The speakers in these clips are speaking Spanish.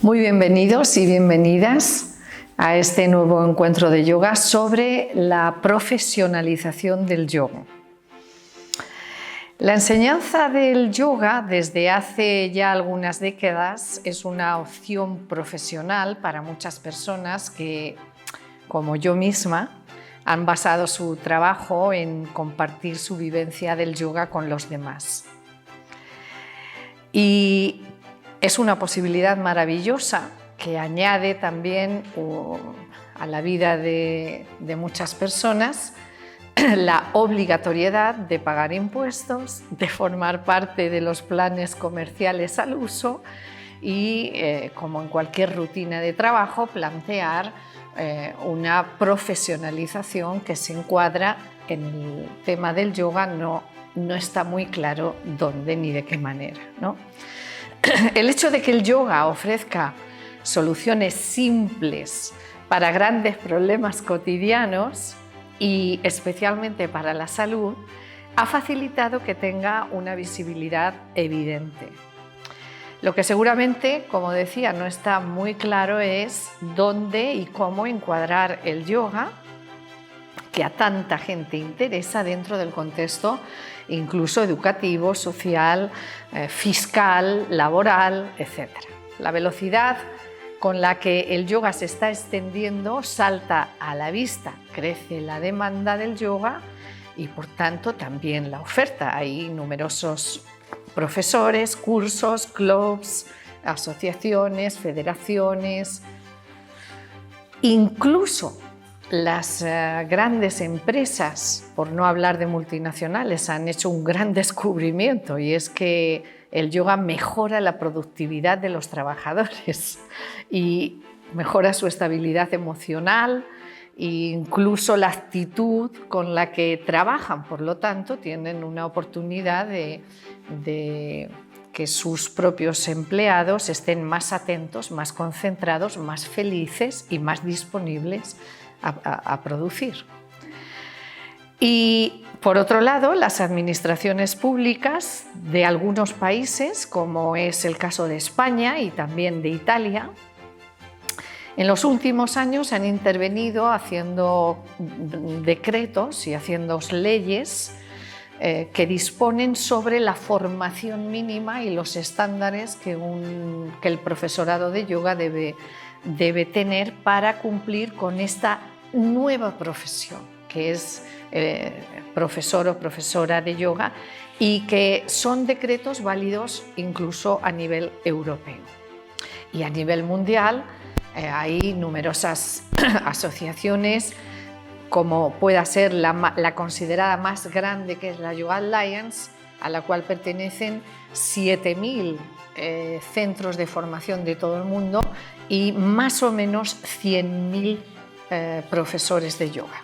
Muy bienvenidos y bienvenidas a este nuevo encuentro de yoga sobre la profesionalización del yoga. La enseñanza del yoga desde hace ya algunas décadas es una opción profesional para muchas personas que, como yo misma, han basado su trabajo en compartir su vivencia del yoga con los demás. Y es una posibilidad maravillosa que añade también a la vida de muchas personas la obligatoriedad de pagar impuestos, de formar parte de los planes comerciales al uso y, como en cualquier rutina de trabajo, plantear una profesionalización que se encuadra en el tema del yoga. No está muy claro dónde ni de qué manera, ¿no? El hecho de que el yoga ofrezca soluciones simples para grandes problemas cotidianos y especialmente para la salud ha facilitado que tenga una visibilidad evidente. Lo que seguramente, como decía, no está muy claro es dónde y cómo encuadrar el yoga, que a tanta gente interesa, dentro del contexto incluso educativo, social, fiscal, laboral, etc. La velocidad con la que el yoga se está extendiendo salta a la vista, crece la demanda del yoga y por tanto también la oferta. Hay numerosos profesores, cursos, clubs, asociaciones, federaciones, incluso las grandes empresas, por no hablar de multinacionales, han hecho un gran descubrimiento, y es que el yoga mejora la productividad de los trabajadores y mejora su estabilidad emocional e incluso la actitud con la que trabajan. Por lo tanto, tienen una oportunidad de que sus propios empleados estén más atentos, más concentrados, más felices y más disponibles a producir. Y por otro lado, las administraciones públicas de algunos países, como es el caso de España y también de Italia, en los últimos años han intervenido haciendo decretos y haciendo leyes que disponen sobre la formación mínima y los estándares que el profesorado de yoga debe tener para cumplir con esta nueva profesión, que es profesor o profesora de yoga, y que son decretos válidos incluso a nivel europeo. Y a nivel mundial hay numerosas asociaciones, como pueda ser la considerada más grande, que es la Yoga Alliance, a la cual pertenecen 7.000 centros de formación de todo el mundo y más o menos 100.000 profesores de yoga.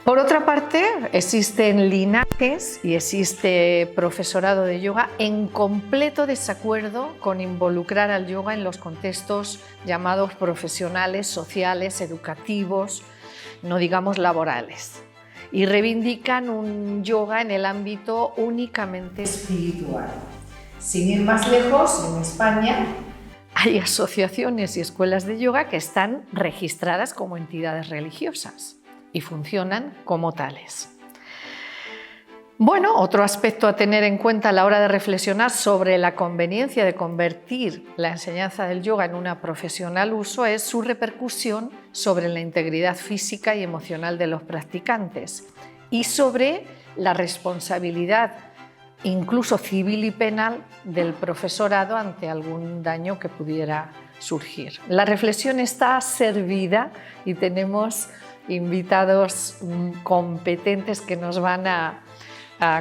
Por otra parte, existen linajes y existe profesorado de yoga en completo desacuerdo con involucrar al yoga en los contextos llamados profesionales, sociales, educativos, no digamos laborales, y reivindican un yoga en el ámbito únicamente espiritual. Sin ir más lejos, en España hay asociaciones y escuelas de yoga que están registradas como entidades religiosas y funcionan como tales. Bueno, otro aspecto a tener en cuenta a la hora de reflexionar sobre la conveniencia de convertir la enseñanza del yoga en una profesión al uso es su repercusión sobre la integridad física y emocional de los practicantes y sobre la responsabilidad, incluso civil y penal, del profesorado ante algún daño que pudiera surgir. La reflexión está servida y tenemos invitados competentes que nos van a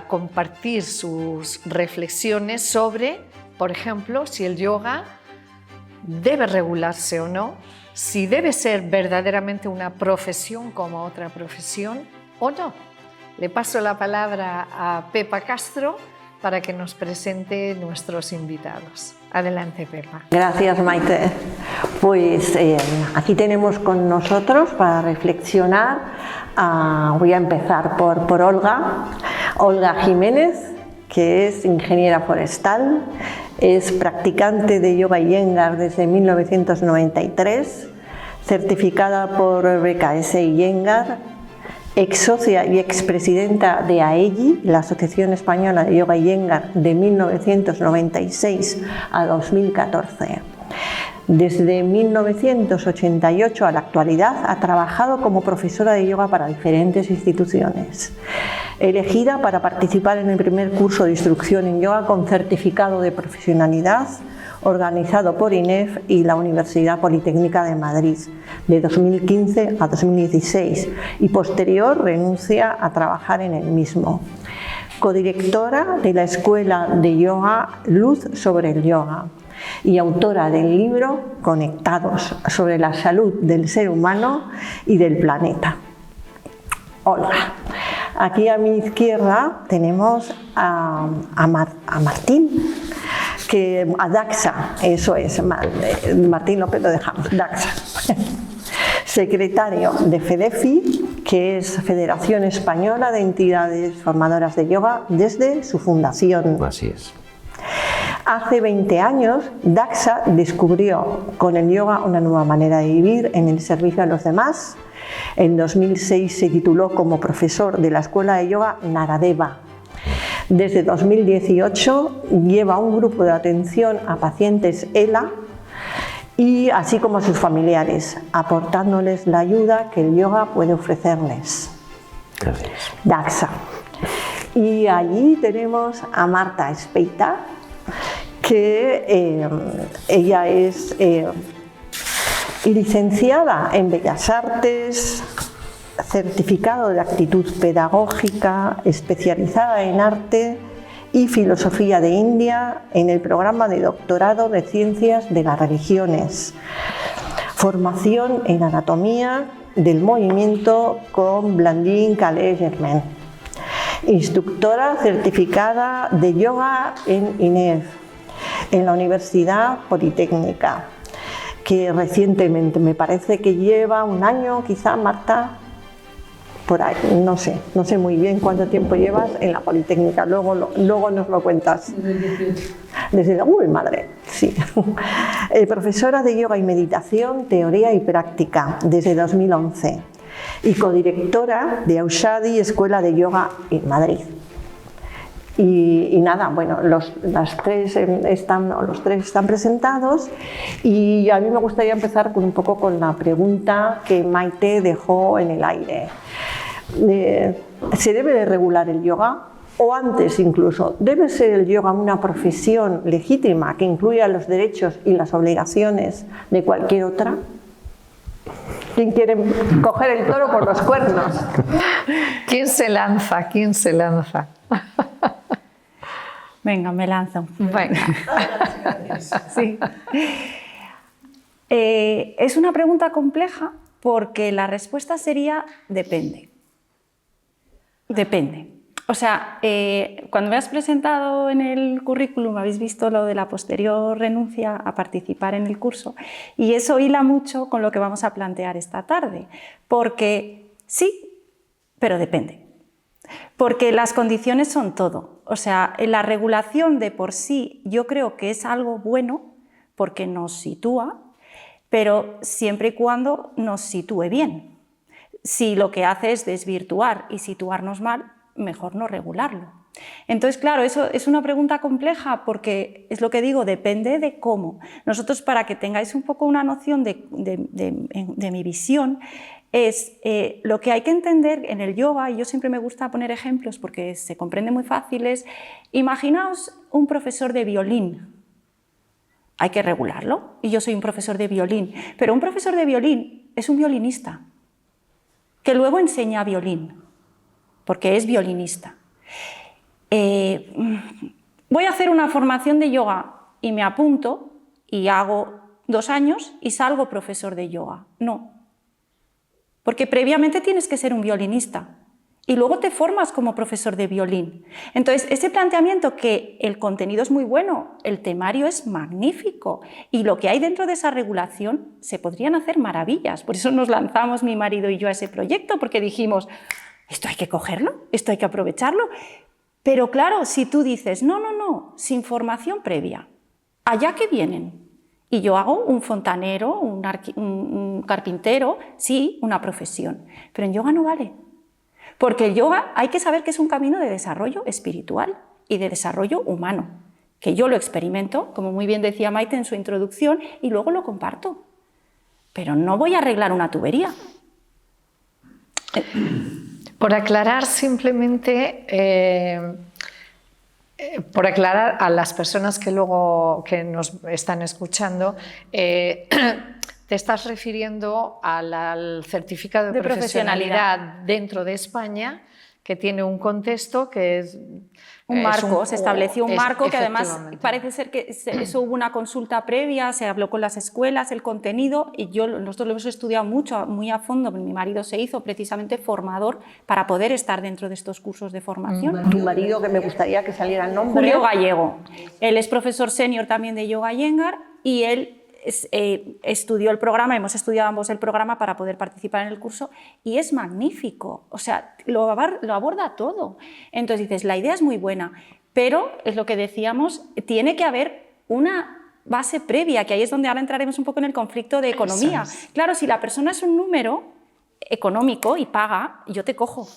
compartir sus reflexiones sobre, por ejemplo, si el yoga debe regularse o no, si debe ser verdaderamente una profesión como otra profesión o no. Le paso la palabra a Pepa Castro para que nos presente nuestros invitados. Adelante, Pepa. Gracias, Maite. Pues aquí tenemos con nosotros para reflexionar, voy a empezar por Olga Jiménez. que es ingeniera forestal, es practicante de yoga Iyengar desde 1993, certificada por BKS Iyengar, ex socia y expresidenta de AEGI, la Asociación Española de Yoga Iyengar, de 1996 a 2014. Desde 1988 a la actualidad ha trabajado como profesora de yoga para diferentes instituciones. Elegida para participar en el primer curso de instrucción en yoga con certificado de profesionalidad organizado por INEF y la Universidad Politécnica de Madrid de 2015 a 2016 y posterior renuncia a trabajar en el mismo. Codirectora de la Escuela de Yoga Luz sobre el Yoga y autora del libro Conectados, sobre la salud del ser humano y del planeta. Olga. Aquí a mi izquierda tenemos a Martín, a Daxa, eso es, Martín López lo dejamos, Daxa, secretario de FEDEFI, que es Federación Española de Entidades Formadoras de Yoga, desde su fundación. Así es. Hace 20 años, Daxa descubrió con el yoga una nueva manera de vivir en el servicio a los demás. En 2006 se tituló como profesor de la Escuela de Yoga Naradeva. Desde 2018 lleva un grupo de atención a pacientes ELA y así como a sus familiares, aportándoles la ayuda que el yoga puede ofrecerles. Gracias. Daxa. Y allí tenemos a Marta Espeita, que ella es licenciada en Bellas Artes, certificado de actitud pedagógica, especializada en arte y filosofía de India en el programa de doctorado de Ciencias de las Religiones, formación en anatomía del movimiento con Blandine Calais-Germain, instructora certificada de yoga en INEF, en la Universidad Politécnica, que recientemente, me parece que lleva un año, quizá, Marta, por ahí, no sé muy bien cuánto tiempo llevas en la Politécnica, luego nos lo cuentas. Desde uy, madre, sí. Profesora de yoga y meditación, teoría y práctica, desde 2011, y codirectora de Aushadi, Escuela de Yoga en Madrid. Y nada, bueno, los tres están presentados y a mí me gustaría empezar un poco con la pregunta que Maite dejó en el aire. ¿Se debe de regular el yoga? O antes incluso, ¿debe ser el yoga una profesión legítima que incluya los derechos y las obligaciones de cualquier otra? ¿Quién quiere coger el toro por los cuernos? ¿Quién se lanza? ¿Quién se lanza? Venga, me lanzo. Venga. Sí. Es una pregunta compleja porque la respuesta sería depende. Depende. O sea, cuando me has presentado en el currículum, habéis visto lo de la posterior renuncia a participar en el curso y eso hila mucho con lo que vamos a plantear esta tarde, porque sí, pero depende. Porque las condiciones son todo. O sea, la regulación de por sí yo creo que es algo bueno porque nos sitúa, pero siempre y cuando nos sitúe bien. Si lo que hace es desvirtuar y situarnos mal, mejor no regularlo. Entonces, claro, eso es una pregunta compleja porque es lo que digo, depende de cómo. Nosotros, para que tengáis un poco una noción de mi visión, es lo que hay que entender en el yoga, y yo siempre me gusta poner ejemplos porque se comprende muy fácil, es imaginaos un profesor de violín. Hay que regularlo, y yo soy un profesor de violín, pero un profesor de violín es un violinista que luego enseña violín, porque es violinista. Voy a hacer una formación de yoga y me apunto y hago 2 años y salgo profesor de yoga. No. Porque previamente tienes que ser un violinista y luego te formas como profesor de violín. Entonces, ese planteamiento que el contenido es muy bueno, el temario es magnífico y lo que hay dentro de esa regulación se podrían hacer maravillas. Por eso nos lanzamos mi marido y yo a ese proyecto, porque dijimos, esto hay que cogerlo, esto hay que aprovecharlo, Pero claro, si tú dices, no, sin formación previa, ¿allá qué vienen? Y yo hago un fontanero, un carpintero, sí, una profesión. Pero en yoga no vale. Porque el yoga hay que saber que es un camino de desarrollo espiritual y de desarrollo humano, que yo lo experimento, como muy bien decía Maite en su introducción, y luego lo comparto. Pero no voy a arreglar una tubería. Por aclarar simplemente... por aclarar a las personas que luego nos están escuchando, te estás refiriendo al certificado de profesionalidad dentro de España, que tiene un contexto que es... Un marco, se estableció un marco que además parece ser que eso hubo una consulta previa, se habló con las escuelas, el contenido, y nosotros lo hemos estudiado mucho, muy a fondo. Mi marido se hizo precisamente formador para poder estar dentro de estos cursos de formación. Tu marido, que me gustaría que saliera el nombre. Julio Gallego. Él es profesor senior también de Yoga Iyengar y él estudió el programa, hemos estudiado ambos el programa para poder participar en el curso y es magnífico, o sea, lo aborda todo. Entonces dices, la idea es muy buena, pero es lo que decíamos, tiene que haber una base previa, que ahí es donde ahora entraremos un poco en el conflicto de economía. Claro, si la persona es un número económico y paga, yo te cojo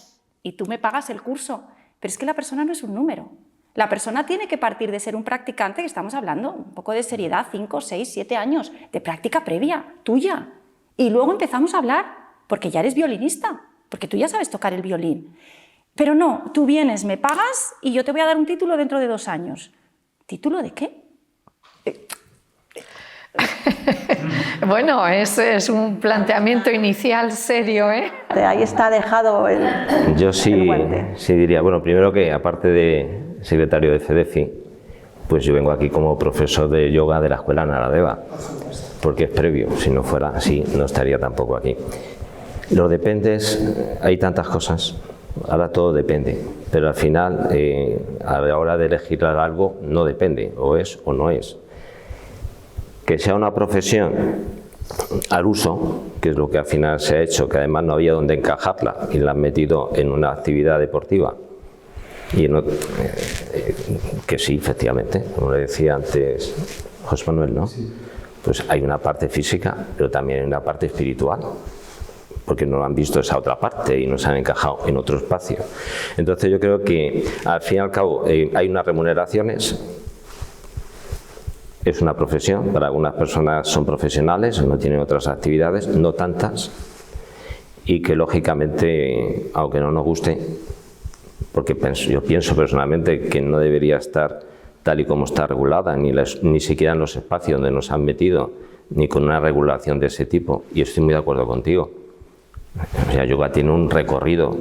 y tú me pagas el curso, pero es que la persona no es un número. La persona tiene que partir de ser un practicante, que estamos hablando un poco de seriedad, 5, 6, 7 años de práctica previa, tuya. Y luego empezamos a hablar, porque ya eres violinista, porque tú ya sabes tocar el violín. Pero no, tú vienes, me pagas y yo te voy a dar un título dentro de 2 años. ¿Título de qué? Bueno, es un planteamiento inicial serio, ¿eh? Ahí está dejado el Yo sí diría, bueno, primero que aparte de secretario de CEDEFI, pues yo vengo aquí como profesor de yoga de la Escuela Naradeva, porque es previo, si no fuera así no estaría tampoco aquí. Los dependes, hay tantas cosas, ahora todo depende, pero al final a la hora de elegir algo no depende, o es o no es. Que sea una profesión al uso, que es lo que al final se ha hecho, que además no había dónde encajarla y la han metido en una actividad deportiva. Y que sí, efectivamente, como le decía antes José Manuel, ¿no? Pues hay una parte física, pero también hay una parte espiritual, porque no han visto esa otra parte y no se han encajado en otro espacio. Entonces yo creo que al fin y al cabo hay unas remuneraciones. Es una profesión, para algunas personas son profesionales, no tienen otras actividades, no tantas, y que lógicamente, aunque no nos guste, porque yo pienso personalmente que no debería estar tal y como está regulada, ni siquiera en los espacios donde nos han metido, ni con una regulación de ese tipo, y estoy muy de acuerdo contigo. O sea, yoga tiene un recorrido,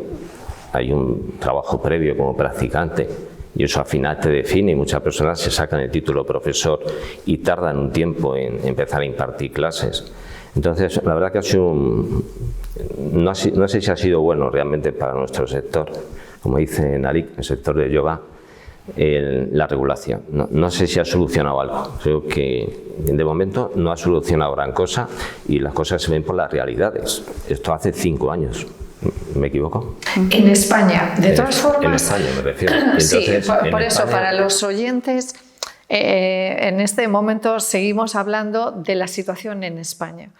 hay un trabajo previo como practicante, y eso al final te define, y muchas personas se sacan el título profesor y tardan un tiempo en empezar a impartir clases. Entonces, la verdad que ha sido no sé si ha sido bueno realmente para nuestro sector, como dice Narik, el sector de yoga, la regulación. No sé si ha solucionado algo, creo que de momento no ha solucionado gran cosa y las cosas se ven por las realidades. Esto hace 5 años. ¿Me equivoco? En España, de todas formas... En España me refiero. Entonces, sí, por eso, para los oyentes, en este momento seguimos hablando de la situación en España.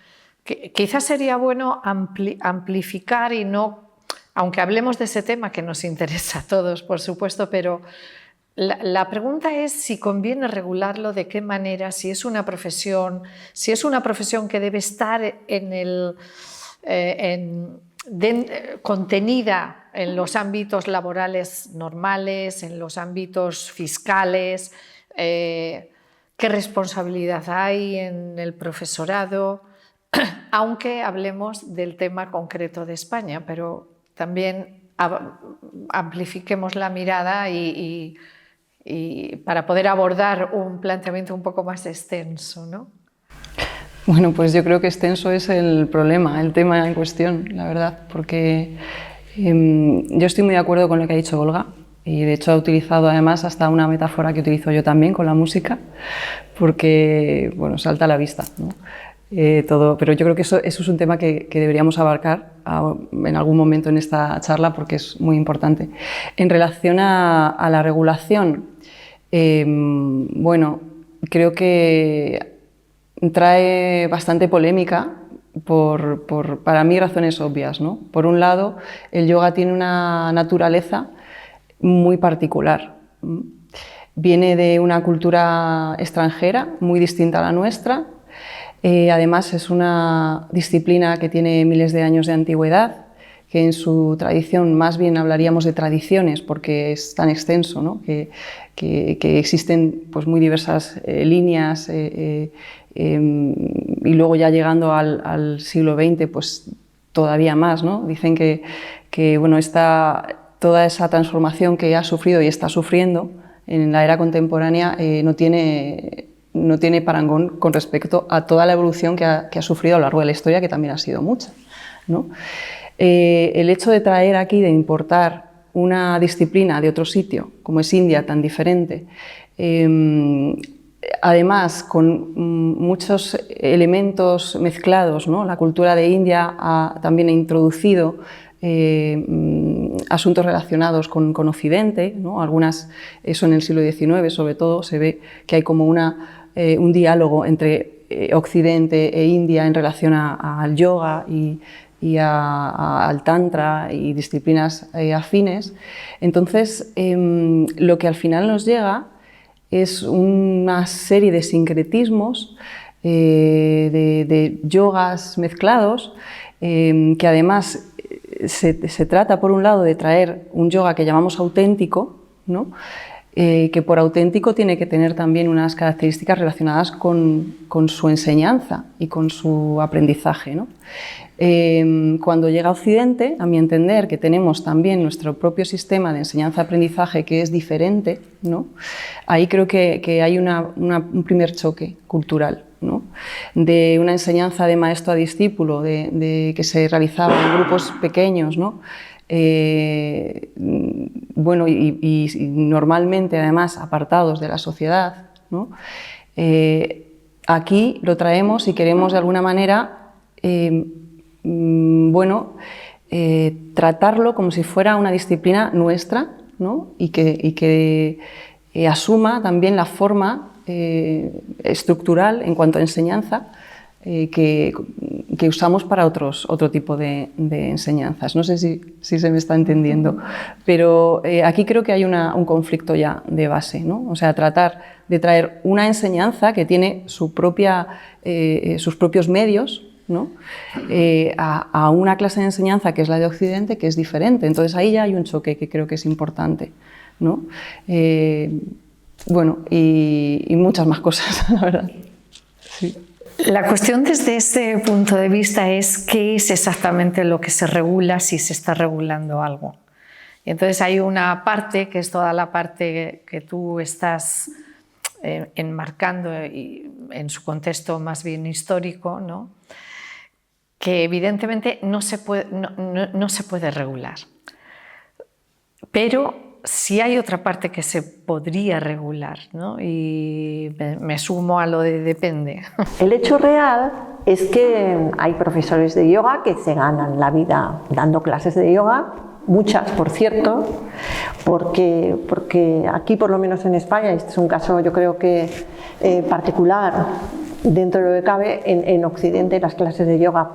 Quizás sería bueno amplificar y no, aunque hablemos de ese tema que nos interesa a todos, por supuesto, pero la pregunta es si conviene regularlo, de qué manera, si es una profesión que debe estar contenida en los ámbitos laborales normales, en los ámbitos fiscales, qué responsabilidad hay en el profesorado, aunque hablemos del tema concreto de España, pero también amplifiquemos la mirada y para poder abordar un planteamiento un poco más extenso, ¿no? Bueno, pues yo creo que extenso es el problema, el tema en cuestión, la verdad, porque yo estoy muy de acuerdo con lo que ha dicho Olga y de hecho ha utilizado además hasta una metáfora que utilizo yo también con la música, porque bueno, salta a la vista, ¿no? todo, pero yo creo que eso es un tema que deberíamos abarcar en algún momento en esta charla porque es muy importante. En relación a la regulación, bueno, creo que trae bastante polémica para mí razones obvias, ¿no? Por un lado, el yoga tiene una naturaleza muy particular. Viene de una cultura extranjera muy distinta a la nuestra. Además, es una disciplina que tiene miles de años de antigüedad, que en su tradición más bien hablaríamos de tradiciones porque es tan extenso, ¿no? que existen pues, muy diversas líneas y luego ya llegando al siglo XX pues todavía más, ¿no? Dicen que bueno, toda esa transformación que ha sufrido y está sufriendo en la era contemporánea no tiene parangón con respecto a toda la evolución que ha sufrido a lo largo de la historia, que también ha sido mucha, ¿no? El hecho de traer aquí, de importar una disciplina de otro sitio, como es India, tan diferente, además con muchos elementos mezclados, ¿no? La cultura de India también ha introducido asuntos relacionados con Occidente, ¿no? Eso en el siglo XIX sobre todo, se ve que hay como un diálogo entre Occidente e India en relación al yoga y al tantra y disciplinas afines. Entonces, lo que al final nos llega es una serie de sincretismos, de yogas mezclados, que además se trata, por un lado, de traer un yoga que llamamos auténtico, ¿no? Que por auténtico tiene que tener también unas características relacionadas con su enseñanza y con su aprendizaje, ¿no? Cuando llega a Occidente, a mi entender, que tenemos también nuestro propio sistema de enseñanza-aprendizaje que es diferente, ¿no? Ahí creo que hay un primer choque cultural, ¿no? De una enseñanza de maestro a discípulo, que se realizaba en grupos pequeños, ¿no? Bueno, y normalmente además apartados de la sociedad, ¿no? Aquí lo traemos y queremos de alguna manera bueno, tratarlo como si fuera una disciplina nuestra, ¿no? y que asuma también la forma estructural en cuanto a enseñanza que usamos para otro tipo de enseñanzas. No sé si se me está entendiendo, pero aquí creo que hay un conflicto ya de base, ¿no? O sea, tratar de traer una enseñanza que tiene sus propios medios, ¿no? A una clase de enseñanza que es la de Occidente, que es diferente. Entonces ahí ya hay un choque que creo que es importante, ¿no? Bueno, y muchas más cosas, la verdad. Sí. La cuestión desde este punto de vista es qué es exactamente lo que se regula, si se está regulando algo. Y entonces hay una parte que es toda la parte que tú estás enmarcando en su contexto más bien histórico, ¿no? Que evidentemente no se puede regular. Pero sí hay otra parte que se podría regular, ¿no? Y me sumo a lo de depende. El hecho real es que hay profesores de yoga que se ganan la vida dando clases de yoga, muchas por cierto, porque aquí por lo menos en España, este es un caso yo creo que particular dentro de lo que cabe, en Occidente las clases de yoga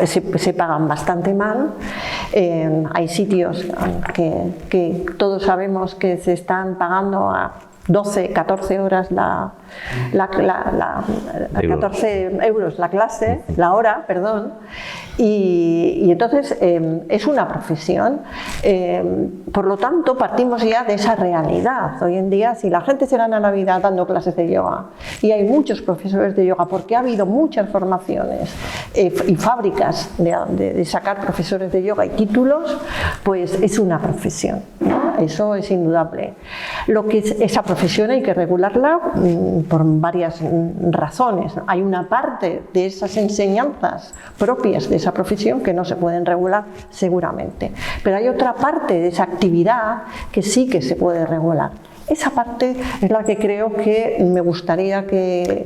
se pagan bastante mal. Hay sitios que todos sabemos que se están pagando a 12, 14 horas 14 euros la clase, la hora, perdón, y entonces es una profesión. Por lo tanto, partimos ya de esa realidad. Hoy en día, si la gente se gana la vida dando clases de yoga, y hay muchos profesores de yoga, porque ha habido muchas formaciones y fábricas de sacar profesores de yoga y títulos, pues es una profesión, ¿no? Eso es indudable. Lo que es esa profesión hay que regularla por varias razones. Hay una parte de esas enseñanzas propias de esa profesión que no se pueden regular seguramente, pero hay otra parte de esa actividad que sí que se puede regular. Esa parte es la que creo que me gustaría que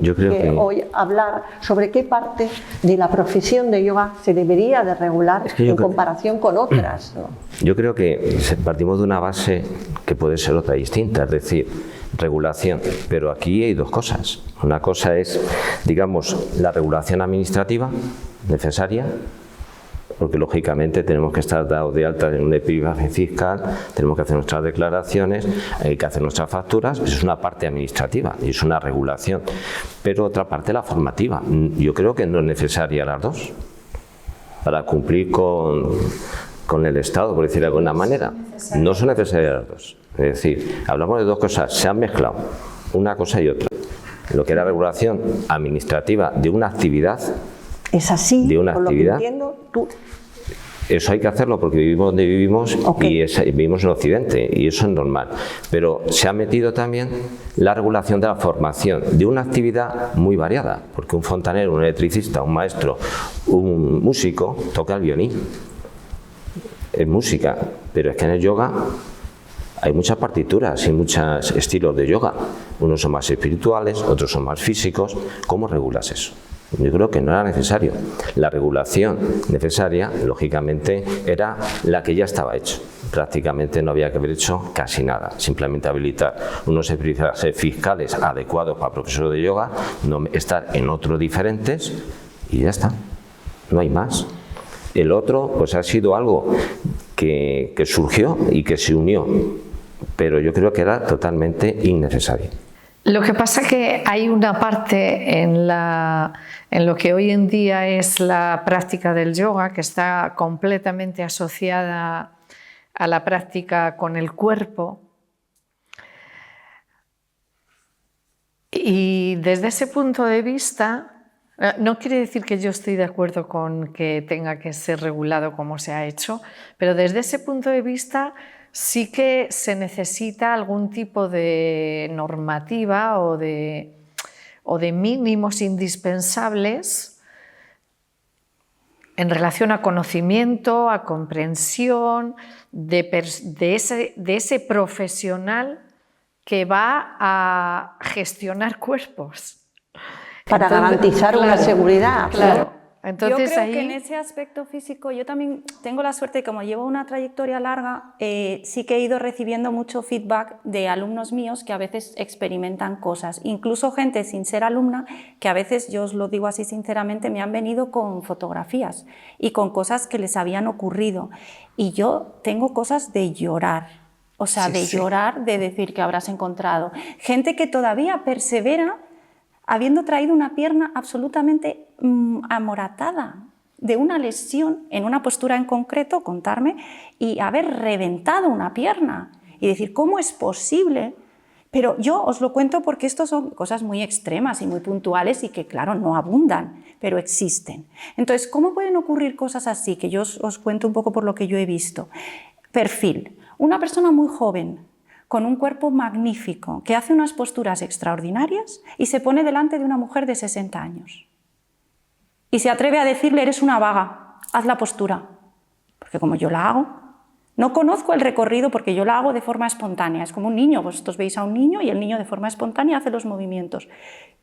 hoy hablar sobre qué parte de la profesión de yoga se debería de regular en comparación con otras, ¿no? Yo creo que partimos de una base que puede ser otra distinta, es decir, regulación, pero aquí hay dos cosas. Una cosa es, digamos, la regulación administrativa necesaria, porque lógicamente tenemos que estar dados de alta en un epígrafe fiscal, tenemos que hacer nuestras declaraciones, hay que hacer nuestras facturas, eso es una parte administrativa y es una regulación, pero otra parte la formativa. Yo creo que no es necesaria las dos para cumplir con el Estado, por decirlo de alguna manera. No son necesarias las dos. Es decir, hablamos de dos cosas, se han mezclado una cosa y otra. Lo que era regulación administrativa de una actividad. Es así, de una por actividad. Lo que entiendo, tú. Eso hay que hacerlo porque vivimos donde vivimos y vivimos en Occidente y eso es normal. Pero se ha metido también la regulación de la formación de una actividad muy variada, porque un fontanero, un electricista, un maestro, un músico toca el violín. Es música, pero es que en el yoga hay muchas partituras y muchos estilos de yoga. Unos son más espirituales, otros son más físicos. ¿Cómo regulas eso? Yo creo que no era necesario. La regulación necesaria, lógicamente, era la que ya estaba hecha. Prácticamente no había que haber hecho casi nada. Simplemente habilitar unos epígrafes fiscales adecuados para profesores de yoga, no estar en otros diferentes y ya está. No hay más. El otro, pues ha sido algo que surgió y que se unió, pero yo creo que era totalmente innecesario. Lo que pasa es que hay una parte en lo que hoy en día es la práctica del yoga que está completamente asociada a la práctica con el cuerpo. Y desde ese punto de vista, no quiere decir que yo estoy de acuerdo con que tenga que ser regulado como se ha hecho, pero desde ese punto de vista sí que se necesita algún tipo de normativa o de mínimos indispensables en relación a conocimiento, a comprensión de ese profesional que va a gestionar cuerpos. Para garantizar una seguridad. Claro. Entonces, yo creo que en ese aspecto físico yo también tengo la suerte de, como llevo una trayectoria larga, sí que he ido recibiendo mucho feedback de alumnos míos que a veces experimentan cosas, incluso gente sin ser alumna que a veces, yo os lo digo así sinceramente, me han venido con fotografías y con cosas que les habían ocurrido y yo tengo cosas de llorar. O sea, llorar, de decir que habrás encontrado. Gente que todavía persevera habiendo traído una pierna absolutamente amoratada de una lesión en una postura en concreto, contarme, y haber reventado una pierna y decir, ¿cómo es posible? Pero yo os lo cuento porque esto son cosas muy extremas y muy puntuales y que, claro, no abundan, pero existen. Entonces, ¿cómo pueden ocurrir cosas así? Que yo os cuento un poco por lo que yo he visto. Perfil. Una persona muy joven, con un cuerpo magnífico, que hace unas posturas extraordinarias y se pone delante de una mujer de 60 años. Y se atreve a decirle, eres una vaga, haz la postura. Porque como yo la hago, no conozco el recorrido porque yo la hago de forma espontánea. Es como un niño, vosotros veis a un niño y el niño de forma espontánea hace los movimientos.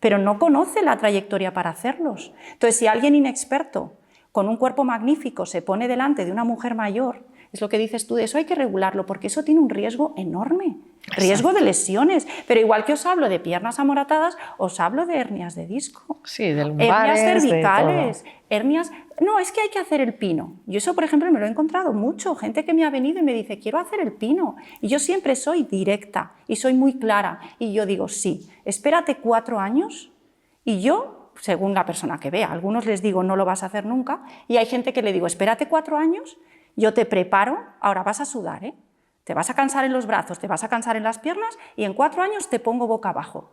Pero no conoce la trayectoria para hacerlos. Entonces, si alguien inexperto, con un cuerpo magnífico, se pone delante de una mujer mayor, es lo que dices tú, de eso hay que regularlo, porque eso tiene un riesgo enorme, riesgo de lesiones. Pero igual que os hablo de piernas amoratadas, os hablo de hernias de disco, sí, de lumbares, hernias cervicales, hernias... No, es que hay que hacer el pino. Yo eso, por ejemplo, me lo he encontrado mucho, gente que me ha venido y me dice, quiero hacer el pino. Y yo siempre soy directa y soy muy clara. Y yo digo, sí, espérate 4 años y yo, según la persona que vea, a algunos les digo, no lo vas a hacer nunca, y hay gente que le digo, espérate 4 años, yo te preparo, ahora vas a sudar, ¿eh? Te vas a cansar en los brazos, te vas a cansar en las piernas y en 4 años te pongo boca abajo.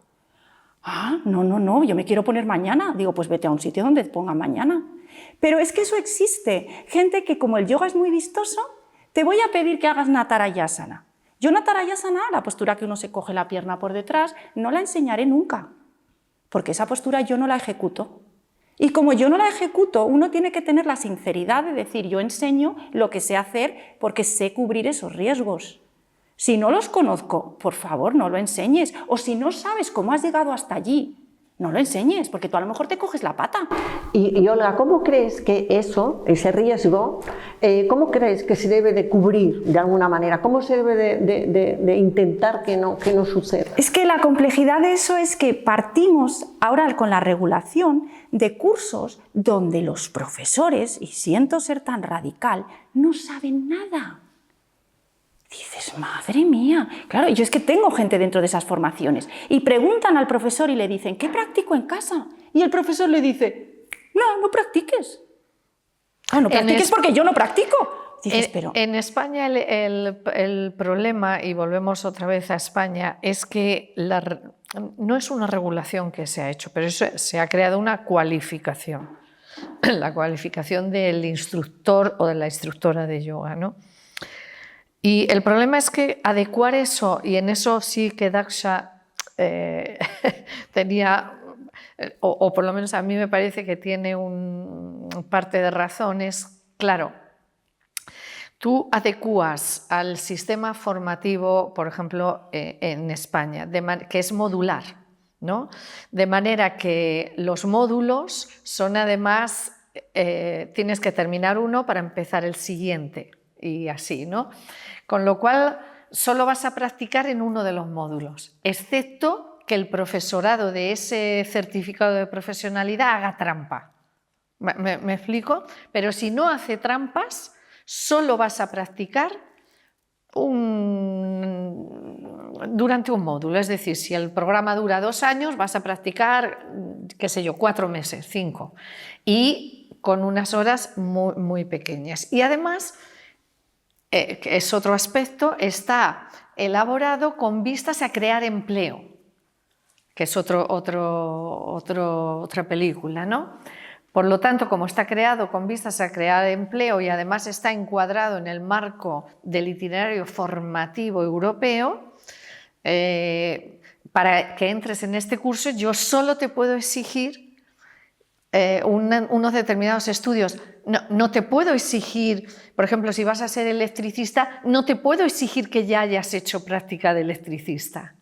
Ah, no, yo me quiero poner mañana. Digo, pues vete a un sitio donde te pongan mañana. Pero es que eso existe. Gente que, como el yoga es muy vistoso, te voy a pedir que hagas Natarayasana. Yo Natarayasana, la postura que uno se coge la pierna por detrás, no la enseñaré nunca, porque esa postura yo no la ejecuto. Y como yo no la ejecuto, uno tiene que tener la sinceridad de decir, yo enseño lo que sé hacer porque sé cubrir esos riesgos. Si no los conozco, por favor, no lo enseñes. O si no sabes cómo has llegado hasta allí, no lo enseñes, porque tú a lo mejor te coges la pata. Y Olga, ¿cómo crees que ese riesgo, cómo crees que se debe de cubrir de alguna manera? ¿Cómo se debe de intentar que no suceda? Es que la complejidad de eso es que partimos ahora con la regulación de cursos donde los profesores, y siento ser tan radical, no saben nada. Dices, madre mía, claro, yo es que tengo gente dentro de esas formaciones y preguntan al profesor y le dicen, ¿qué practico en casa? Y el profesor le dice, no practiques. No practiques porque yo no practico. Dices, pero... En España el problema, y volvemos otra vez a España, es que no es una regulación que se ha hecho, pero se ha creado una cualificación, la cualificación del instructor o de la instructora de yoga, ¿no? Y el problema es que adecuar eso, y en eso sí que Daksha tenía, o por lo menos a mí me parece que tiene parte de razón, es claro, tú adecuas al sistema formativo, por ejemplo, en España, que es modular, ¿no? De manera que los módulos son además, tienes que terminar uno para empezar el siguiente. Y así, ¿no? Con lo cual solo vas a practicar en uno de los módulos, excepto que el profesorado de ese certificado de profesionalidad haga trampa. ¿Me explico? Pero si no hace trampas, solo vas a practicar durante un módulo. Es decir, si el programa dura 2 años, vas a practicar, qué sé yo, 4 meses, 5. Y con unas horas muy, muy pequeñas. Y además... que es otro aspecto, está elaborado con vistas a crear empleo, que es otra película, ¿no? Por lo tanto, como está creado con vistas a crear empleo y además está encuadrado en el marco del itinerario formativo europeo, para que entres en este curso yo solo te puedo exigir unos determinados estudios. No te puedo exigir, por ejemplo, si vas a ser electricista, no te puedo exigir que ya hayas hecho práctica de electricista.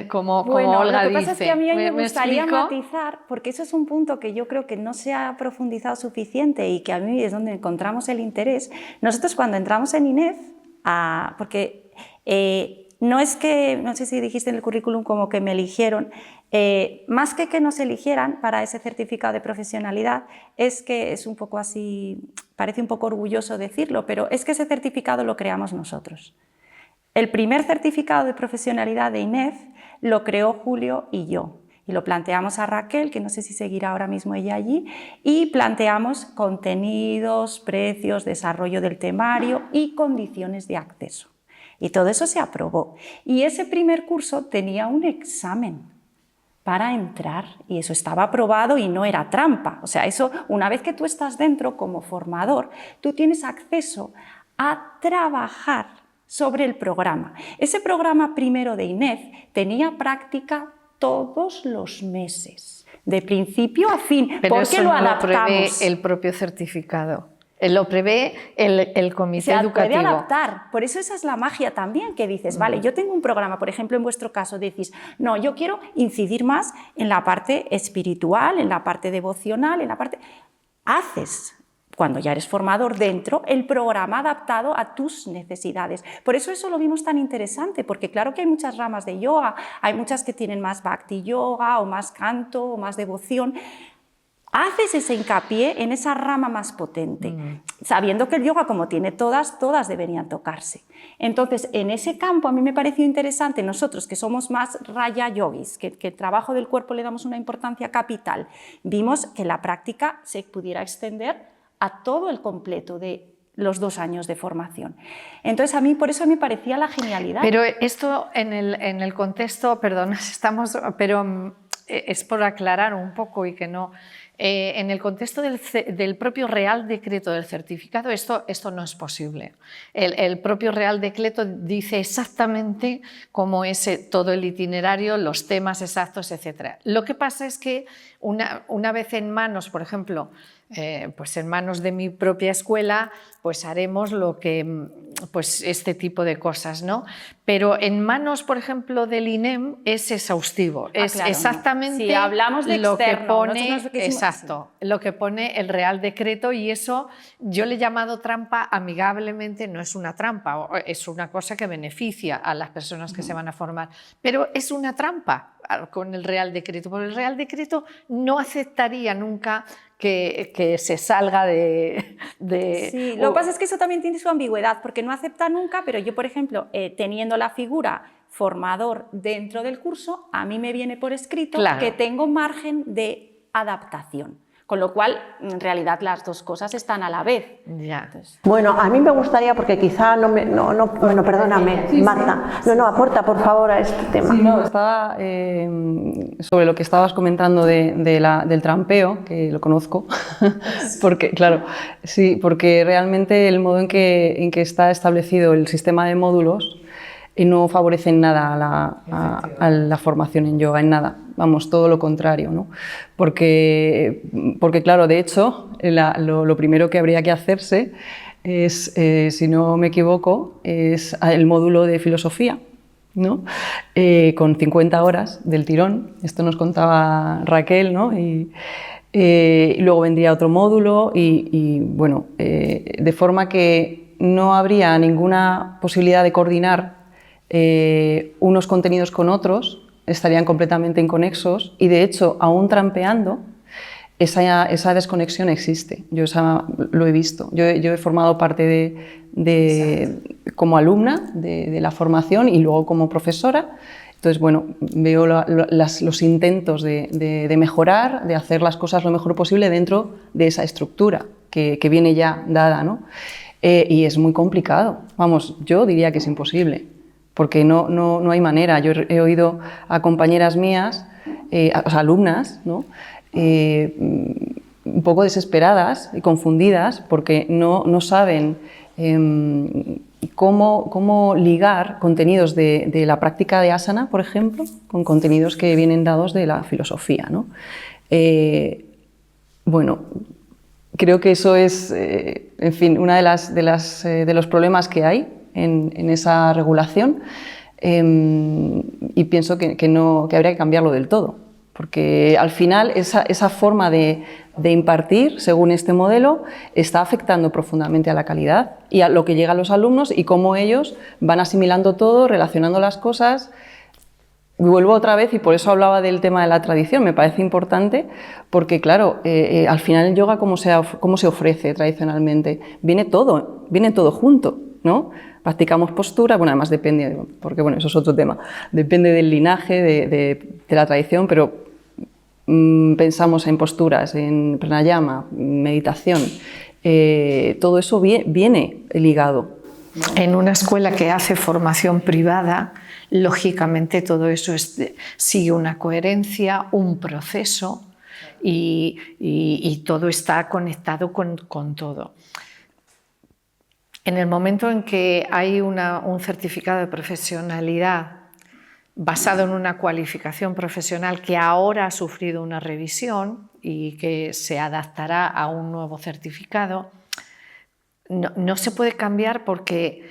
Como Olga lo que pasa dice. es que a mí me gustaría matizar, porque eso es un punto que yo creo que no se ha profundizado suficiente y que a mí es donde encontramos el interés. Nosotros cuando entramos en INEF, porque no es que, no sé si dijiste en el currículum como que me eligieron, más que nos eligieran para ese certificado de profesionalidad, es que es un poco así, parece un poco orgulloso decirlo, pero es que ese certificado lo creamos nosotros. El primer certificado de profesionalidad de INEF lo creó Julio y yo. Y lo planteamos a Raquel, que no sé si seguirá ahora mismo ella allí, y planteamos contenidos, precios, desarrollo del temario y condiciones de acceso. Y todo eso se aprobó. Y ese primer curso tenía un examen para entrar y eso estaba aprobado y no era trampa. O sea, eso, una vez que tú estás dentro como formador, tú tienes acceso a trabajar sobre el programa. Ese programa primero de INEF tenía práctica todos los meses, de principio a fin. Pero porque eso lo no adaptamos. Lo prevé el propio certificado. Lo prevé el comité educativo. Se puede adaptar. Por eso esa es la magia también, que dices, vale, yo tengo un programa, por ejemplo, en vuestro caso decís, no, yo quiero incidir más en la parte espiritual, en la parte devocional, en la parte... Haces, cuando ya eres formador dentro, el programa adaptado a tus necesidades. Por eso lo vimos tan interesante, porque claro que hay muchas ramas de yoga, hay muchas que tienen más bhakti yoga, o más canto, o más devoción. Haces ese hincapié en esa rama más potente, sabiendo que el yoga, como tiene todas deberían tocarse. Entonces, en ese campo a mí me pareció interesante, nosotros que somos más raya yogis, que el trabajo del cuerpo le damos una importancia capital, vimos que la práctica se pudiera extender a todo el completo de los 2 años de formación. Entonces, a mí por eso me parecía la genialidad. Pero esto en el contexto, perdón, pero es por aclarar un poco y que no... En el contexto del propio Real Decreto del certificado, esto no es posible. El propio Real Decreto dice exactamente cómo es todo el itinerario, los temas exactos, etc. Lo que pasa es que una vez en manos, por ejemplo, pues en manos de mi propia escuela, pues haremos pues este tipo de cosas, ¿no? Pero en manos, por ejemplo, del INEM es exhaustivo, es claro, exactamente si hablamos de lo externo, que pone, nosotros lo que hicimos, exacto, lo que pone el Real Decreto, y eso yo le he llamado trampa amigablemente, no es una trampa, es una cosa que beneficia a las personas que se van a formar, pero es una trampa con el Real Decreto, porque el Real Decreto no aceptaría nunca que se salga de... Sí, lo que pasa es que eso también tiene su ambigüedad, porque no acepta nunca, pero yo, por ejemplo, teniendo la figura formador dentro del curso, a mí me viene por escrito Claro. que tengo margen de adaptación, con lo cual, en realidad, las dos cosas están a la vez. Ya. Entonces, Bueno, a mí me gustaría, porque quizá bueno, perdóname, Marta, aporta por favor a este tema. Sí, no, estaba sobre lo que estabas comentando del trampeo, que lo conozco, porque, claro, sí, porque realmente el modo en que está establecido el sistema de módulos no favorece en nada a la formación en yoga, en nada, vamos, todo lo contrario, ¿no? Porque claro, de hecho, lo primero que habría que hacerse es, si no me equivoco, es el módulo de filosofía, ¿no? Con 50 horas del tirón, esto nos contaba Raquel, ¿no? Y luego vendría otro módulo y bueno, de forma que no habría ninguna posibilidad de coordinar unos contenidos con otros, estarían completamente inconexos y de hecho, aún trampeando, esa desconexión existe. Yo lo he visto. Yo he formado parte como alumna de la formación y luego como profesora. Entonces, bueno, veo los intentos de mejorar, de hacer las cosas lo mejor posible dentro de esa estructura que viene ya dada, ¿no? Y es muy complicado. Vamos, yo diría que es imposible, porque no hay manera. Yo he oído a compañeras mías, o sea, alumnas, ¿no? Un poco desesperadas y confundidas porque no saben cómo ligar contenidos de la práctica de asana, por ejemplo, con contenidos que vienen dados de la filosofía, ¿no? Bueno, creo que eso es, en fin, uno de los problemas que hay en esa regulación, y pienso que habría que cambiarlo del todo, porque al final esa forma de impartir, según este modelo, está afectando profundamente a la calidad y a lo que llega a los alumnos y cómo ellos van asimilando todo, relacionando las cosas. Vuelvo otra vez, y por eso hablaba del tema de la tradición, me parece importante, porque claro, al final el yoga, ¿cómo se ofrece tradicionalmente? Viene todo junto, ¿no? Practicamos postura, bueno, además depende, porque bueno, eso es otro tema, depende del linaje, de la tradición, pero pensamos en posturas, en pranayama, meditación, todo eso viene ligado. En una escuela que hace formación privada, lógicamente todo eso sigue una coherencia, un proceso y todo está conectado con todo. En el momento en que hay un certificado de profesionalidad basado en una cualificación profesional que ahora ha sufrido una revisión y que se adaptará a un nuevo certificado, no se puede cambiar porque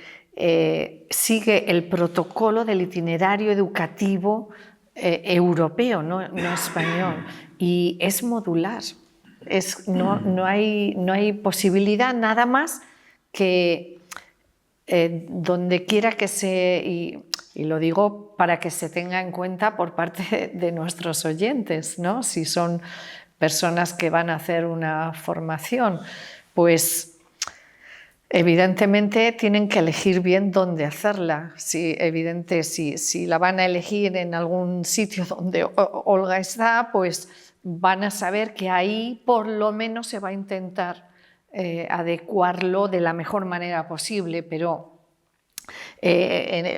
sigue el protocolo del itinerario educativo europeo, no español, y es modular. No hay posibilidad nada más que donde quiera que y lo digo para que se tenga en cuenta por parte de nuestros oyentes, ¿no? Si son personas que van a hacer una formación, pues evidentemente tienen que elegir bien dónde hacerla. Si la van a elegir en algún sitio donde Olga está, pues van a saber que ahí por lo menos se va a intentar adecuarlo de la mejor manera posible, pero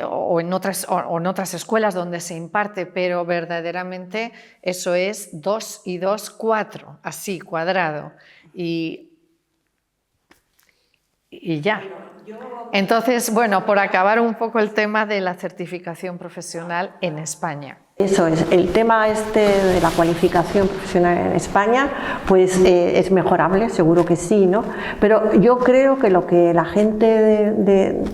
o en otras escuelas donde se imparte, pero verdaderamente eso es 2 y 2, 4, así, cuadrado, y ya. Entonces, bueno, por acabar un poco el tema de la certificación profesional en España. Eso es, el tema de la cualificación profesional en España, pues es mejorable, seguro que sí, ¿no? Pero yo creo que lo que la gente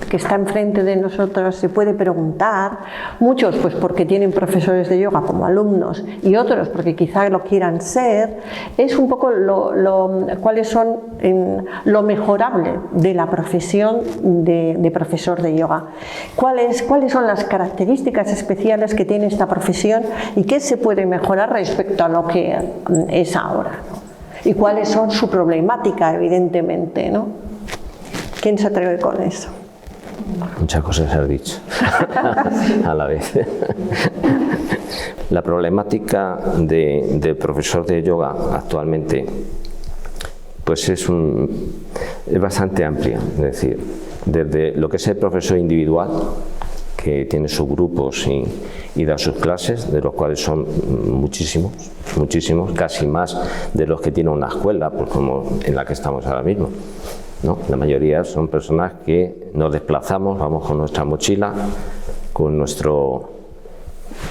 que está enfrente de nosotros se puede preguntar, muchos pues porque tienen profesores de yoga como alumnos y otros porque quizá lo quieran ser, es un poco cuáles son lo mejorable de la profesión de profesor de yoga. ¿Cuáles son las características especiales que tiene esta profesión y qué se puede mejorar respecto a lo que es ahora, ¿no? Y cuáles son su problemática, evidentemente, ¿no? ¿Quién se atreve con eso? Muchas cosas has dicho a la vez. La problemática del profesor de yoga actualmente pues es bastante amplia, es decir, desde lo que es el profesor individual, que tiene sus grupos y da sus clases, de los cuales son muchísimos, casi más de los que tiene una escuela, pues como en la que estamos ahora mismo, ¿no? La mayoría son personas que nos desplazamos, vamos con nuestra mochila, con nuestro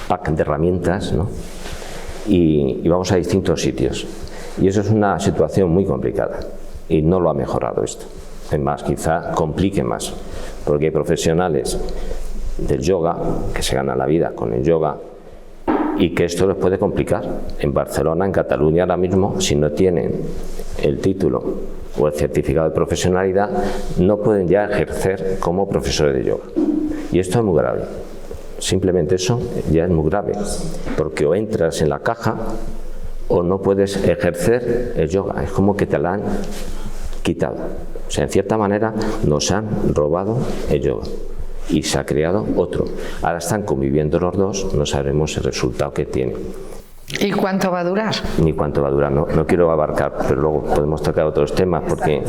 pack de herramientas, ¿no? y vamos a distintos sitios. Y eso es una situación muy complicada y no lo ha mejorado esto. Es más, quizá complique más, porque hay profesionales del yoga que se ganan la vida con el yoga y que esto les puede complicar. En Barcelona, en Cataluña ahora mismo, si no tienen el título o el certificado de profesionalidad, no pueden ya ejercer como profesores de yoga. Y esto es muy grave. Simplemente eso ya es muy grave, porque o entras en la caja o no puedes ejercer el yoga. Es como que te la han quitado. O sea, en cierta manera nos han robado el yoga y se ha creado otro. Ahora están conviviendo los dos, no sabemos el resultado que tiene. ¿Y cuánto va a durar? Ni cuánto va a durar, no quiero abarcar, pero luego podemos tocar otros temas porque...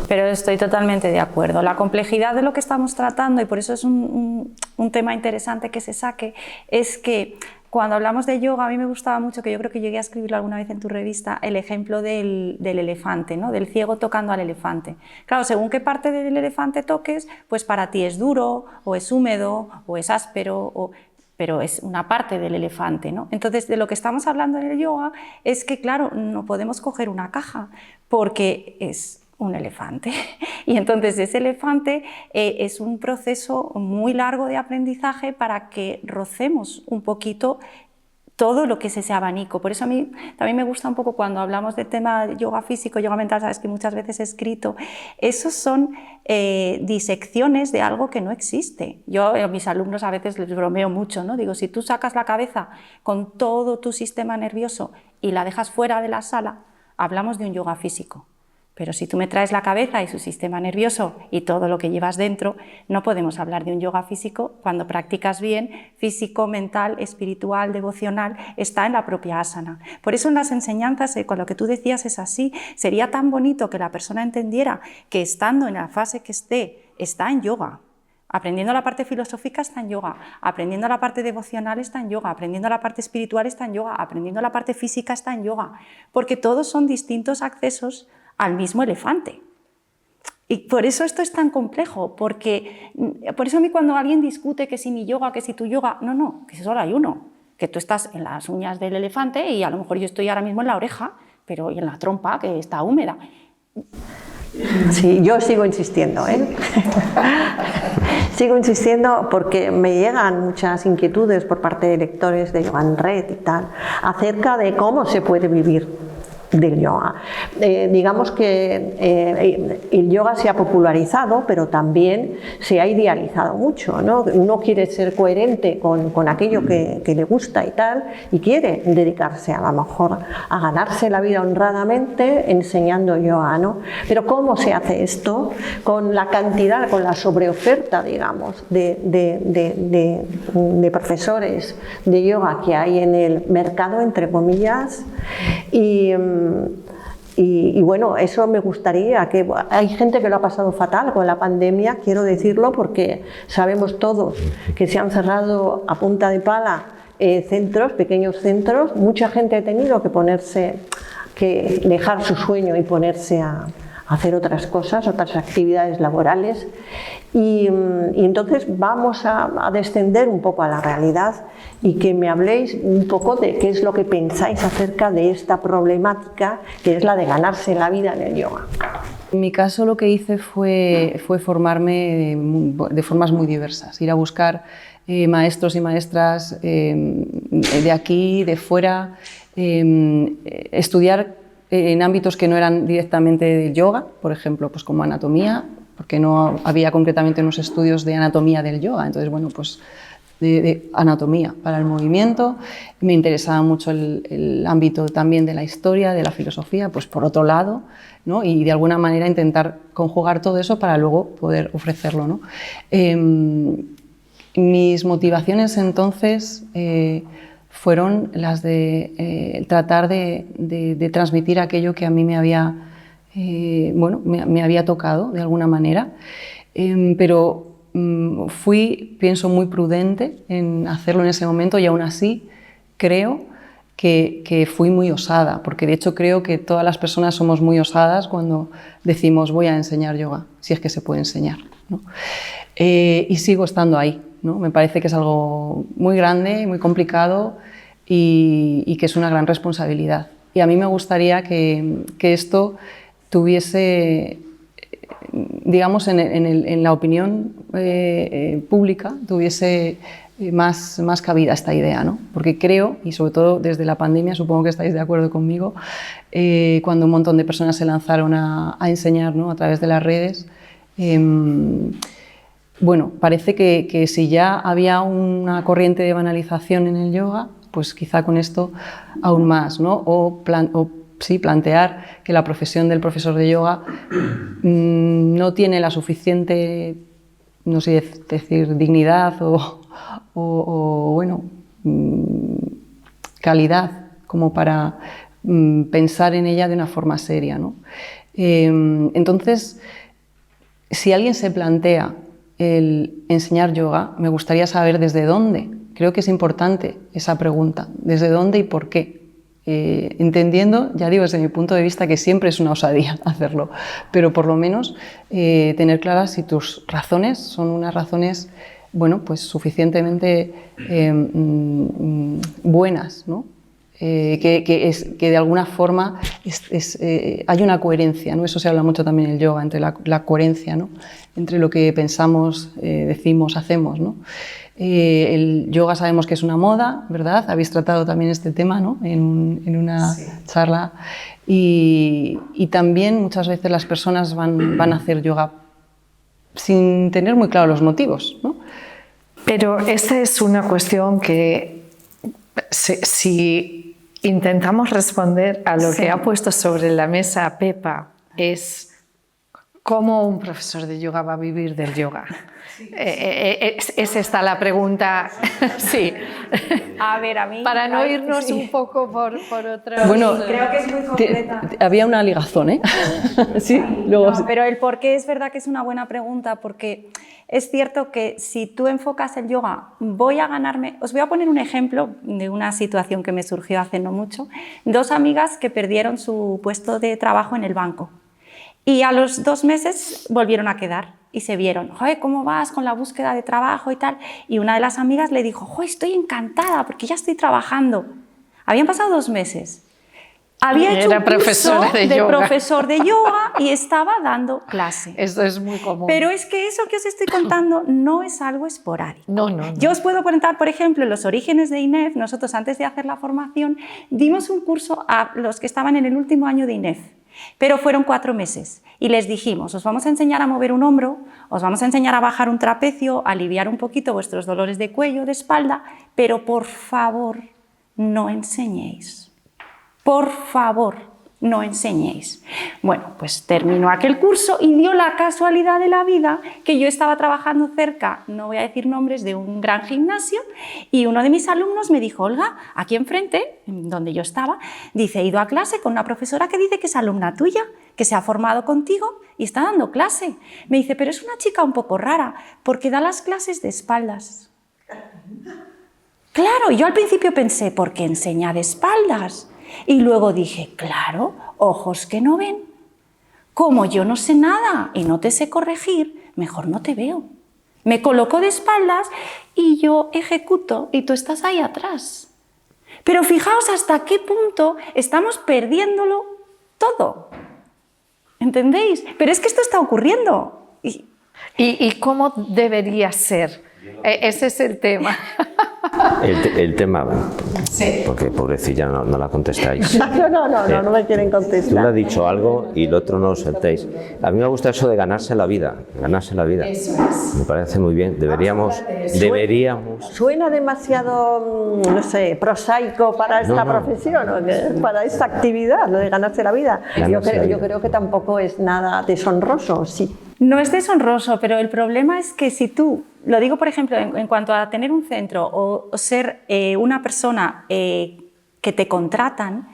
Pero estoy totalmente de acuerdo. La complejidad de lo que estamos tratando, y por eso es un tema interesante que se saque, es que cuando hablamos de yoga, a mí me gustaba mucho, que yo creo que llegué a escribirlo alguna vez en tu revista, el ejemplo del elefante, ¿no? Del ciego tocando al elefante. Claro, según qué parte del elefante toques, pues para ti es duro, o es húmedo, o es áspero, pero es una parte del elefante, ¿no? Entonces, de lo que estamos hablando en el yoga es que, claro, no podemos coger una caja, porque es un elefante. Y entonces ese elefante es un proceso muy largo de aprendizaje para que rocemos un poquito todo lo que es ese abanico. Por eso a mí también me gusta un poco cuando hablamos de tema de yoga físico, yoga mental, sabes que muchas veces he escrito, esos son disecciones de algo que no existe. Yo a mis alumnos a veces les bromeo mucho, ¿no? Digo, si tú sacas la cabeza con todo tu sistema nervioso y la dejas fuera de la sala, hablamos de un yoga físico. Pero si tú me traes la cabeza y su sistema nervioso y todo lo que llevas dentro, no podemos hablar de un yoga físico. Cuando practicas bien, físico, mental, espiritual, devocional, está en la propia asana. Por eso en las enseñanzas, con lo que tú decías es así, sería tan bonito que la persona entendiera que estando en la fase que esté, está en yoga. Aprendiendo la parte filosófica está en yoga, aprendiendo la parte devocional está en yoga, aprendiendo la parte espiritual está en yoga, aprendiendo la parte física está en yoga, porque todos son distintos accesos al mismo elefante. Y por eso esto es tan complejo, porque por eso a mí cuando alguien discute que si mi yoga, que si tu yoga, no, que solo hay uno, que tú estás en las uñas del elefante y a lo mejor yo estoy ahora mismo en la oreja, pero y en la trompa que está húmeda. Sí, yo sigo insistiendo, Sigo insistiendo porque me llegan muchas inquietudes por parte de lectores de Yoga en Red y tal, acerca de cómo se puede vivir del yoga. Digamos que el yoga se ha popularizado, pero también se ha idealizado mucho, ¿no? Uno quiere ser coherente con aquello que le gusta y tal, y quiere dedicarse a lo mejor a ganarse la vida honradamente enseñando yoga, ¿no? Pero ¿cómo se hace esto? Con la cantidad, con la sobreoferta, digamos, de profesores de yoga que hay en el mercado, entre comillas, Y bueno, eso me gustaría, que hay gente que lo ha pasado fatal con la pandemia, quiero decirlo, porque sabemos todos que se han cerrado a punta de pala centros, pequeños centros, mucha gente ha tenido que dejar su sueño y ponerse a hacer otras cosas, otras actividades laborales. Y entonces vamos a descender un poco a la realidad y que me habléis un poco de qué es lo que pensáis acerca de esta problemática que es la de ganarse la vida en el yoga. En mi caso lo que hice fue formarme de formas muy diversas, ir a buscar maestros y maestras de aquí, de fuera, estudiar en ámbitos que no eran directamente del yoga, por ejemplo, pues como anatomía, porque no había concretamente unos estudios de anatomía del yoga, entonces bueno, pues de anatomía para el movimiento. Me interesaba mucho el ámbito también de la historia, de la filosofía, pues por otro lado, ¿no? Y de alguna manera intentar conjugar todo eso para luego poder ofrecerlo, ¿no? Mis motivaciones entonces fueron las de tratar de transmitir aquello que a mí me había, me había tocado de alguna manera, pero fui, pienso, muy prudente en hacerlo en ese momento y aún así creo que fui muy osada, porque de hecho creo que todas las personas somos muy osadas cuando decimos voy a enseñar yoga, si es que se puede enseñar, ¿no? Y sigo estando ahí, ¿no? Me parece que es algo muy grande, muy complicado y que es una gran responsabilidad. Y a mí me gustaría que esto tuviese, digamos, en la opinión pública, tuviese más cabida esta idea, ¿no? Porque creo, y sobre todo desde la pandemia, supongo que estáis de acuerdo conmigo, cuando un montón de personas se lanzaron a enseñar, ¿no? A través de las redes, bueno, parece que si ya había una corriente de banalización en el yoga, pues quizá con esto aún más, ¿no? O sí, plantear que la profesión del profesor de yoga no tiene la suficiente, no sé decir, dignidad o bueno, calidad como para pensar en ella de una forma seria, ¿no? Entonces, si alguien se plantea el enseñar yoga, me gustaría saber desde dónde. Creo que es importante esa pregunta, desde dónde y por qué. Entendiendo, ya digo, desde mi punto de vista, que siempre es una osadía hacerlo, pero por lo menos tener claras si tus razones son unas razones, bueno, pues suficientemente buenas, ¿no? Que de alguna forma hay una coherencia, ¿no? Eso se habla mucho también en el yoga, entre la coherencia, ¿no? Entre lo que pensamos, decimos, hacemos, ¿no? El yoga sabemos que es una moda, ¿verdad? Habéis tratado también este tema, ¿no? en una charla. Y también muchas veces las personas van a hacer yoga sin tener muy claros los motivos, ¿no? Pero esta es una cuestión que si intentamos responder a lo que ha puesto sobre la mesa Pepa, es cómo un profesor de yoga va a vivir del yoga. Es esta la pregunta, sí. A ver, a mí... Para no irnos un poco por otra... Bueno, creo que es muy completa. Había una ligazón, ¿eh? Sí, luego... No, pero el por qué es verdad que es una buena pregunta, porque es cierto que si tú enfocas el yoga, voy a ganarme... Os voy a poner un ejemplo de una situación que me surgió hace no mucho. 2 amigas que perdieron su puesto de trabajo en el banco. Y a los 2 meses volvieron a quedar y se vieron, joder, ¿cómo vas con la búsqueda de trabajo y tal? Y una de las amigas le dijo, joder, estoy encantada porque ya estoy trabajando. Habían pasado 2 meses. Había hecho un curso de profesor de yoga y estaba dando clase. Esto es muy común. Pero es que eso que os estoy contando no es algo esporádico. No. Yo os puedo contar, por ejemplo, en los orígenes de INEF. Nosotros, antes de hacer la formación, dimos un curso a los que estaban en el último año de INEF. Pero fueron 4 meses y les dijimos, os vamos a enseñar a mover un hombro, os vamos a enseñar a bajar un trapecio, a aliviar un poquito vuestros dolores de cuello, de espalda, pero por favor, no enseñéis. Por favor, no enseñéis. Bueno, pues terminó aquel curso y dio la casualidad de la vida que yo estaba trabajando cerca, no voy a decir nombres, de un gran gimnasio, y uno de mis alumnos me dijo: Olga, aquí enfrente, donde yo estaba, dice, he ido a clase con una profesora que dice que es alumna tuya, que se ha formado contigo y está dando clase. Me dice, pero es una chica un poco rara, porque da las clases de espaldas. Claro, yo al principio pensé, ¿por qué enseña de espaldas? Y luego dije, claro, ojos que no ven. Como yo no sé nada y no te sé corregir, mejor no te veo. Me coloco de espaldas y yo ejecuto y tú estás ahí atrás. Pero fijaos hasta qué punto estamos perdiéndolo todo. ¿Entendéis? Pero es que esto está ocurriendo. ¿Y cómo debería ser? Ese es el tema. El tema, Sí. porque pobrecilla no la contestáis. No me quieren Tú le contestar. has dicho algo y el otro no lo soltéis. A mí me gusta eso de ganarse la vida, ganarse la vida. Eso es. Me parece muy bien. Deberíamos. Suena demasiado, no sé, prosaico para esta No. profesión, ¿o qué? Para esta actividad, lo de ganarse la vida. Ganarse la vida. Yo creo que tampoco es nada deshonroso, sí. No es deshonroso, pero el problema es que si tú, lo digo por ejemplo en cuanto a tener un centro o ser una persona que te contratan,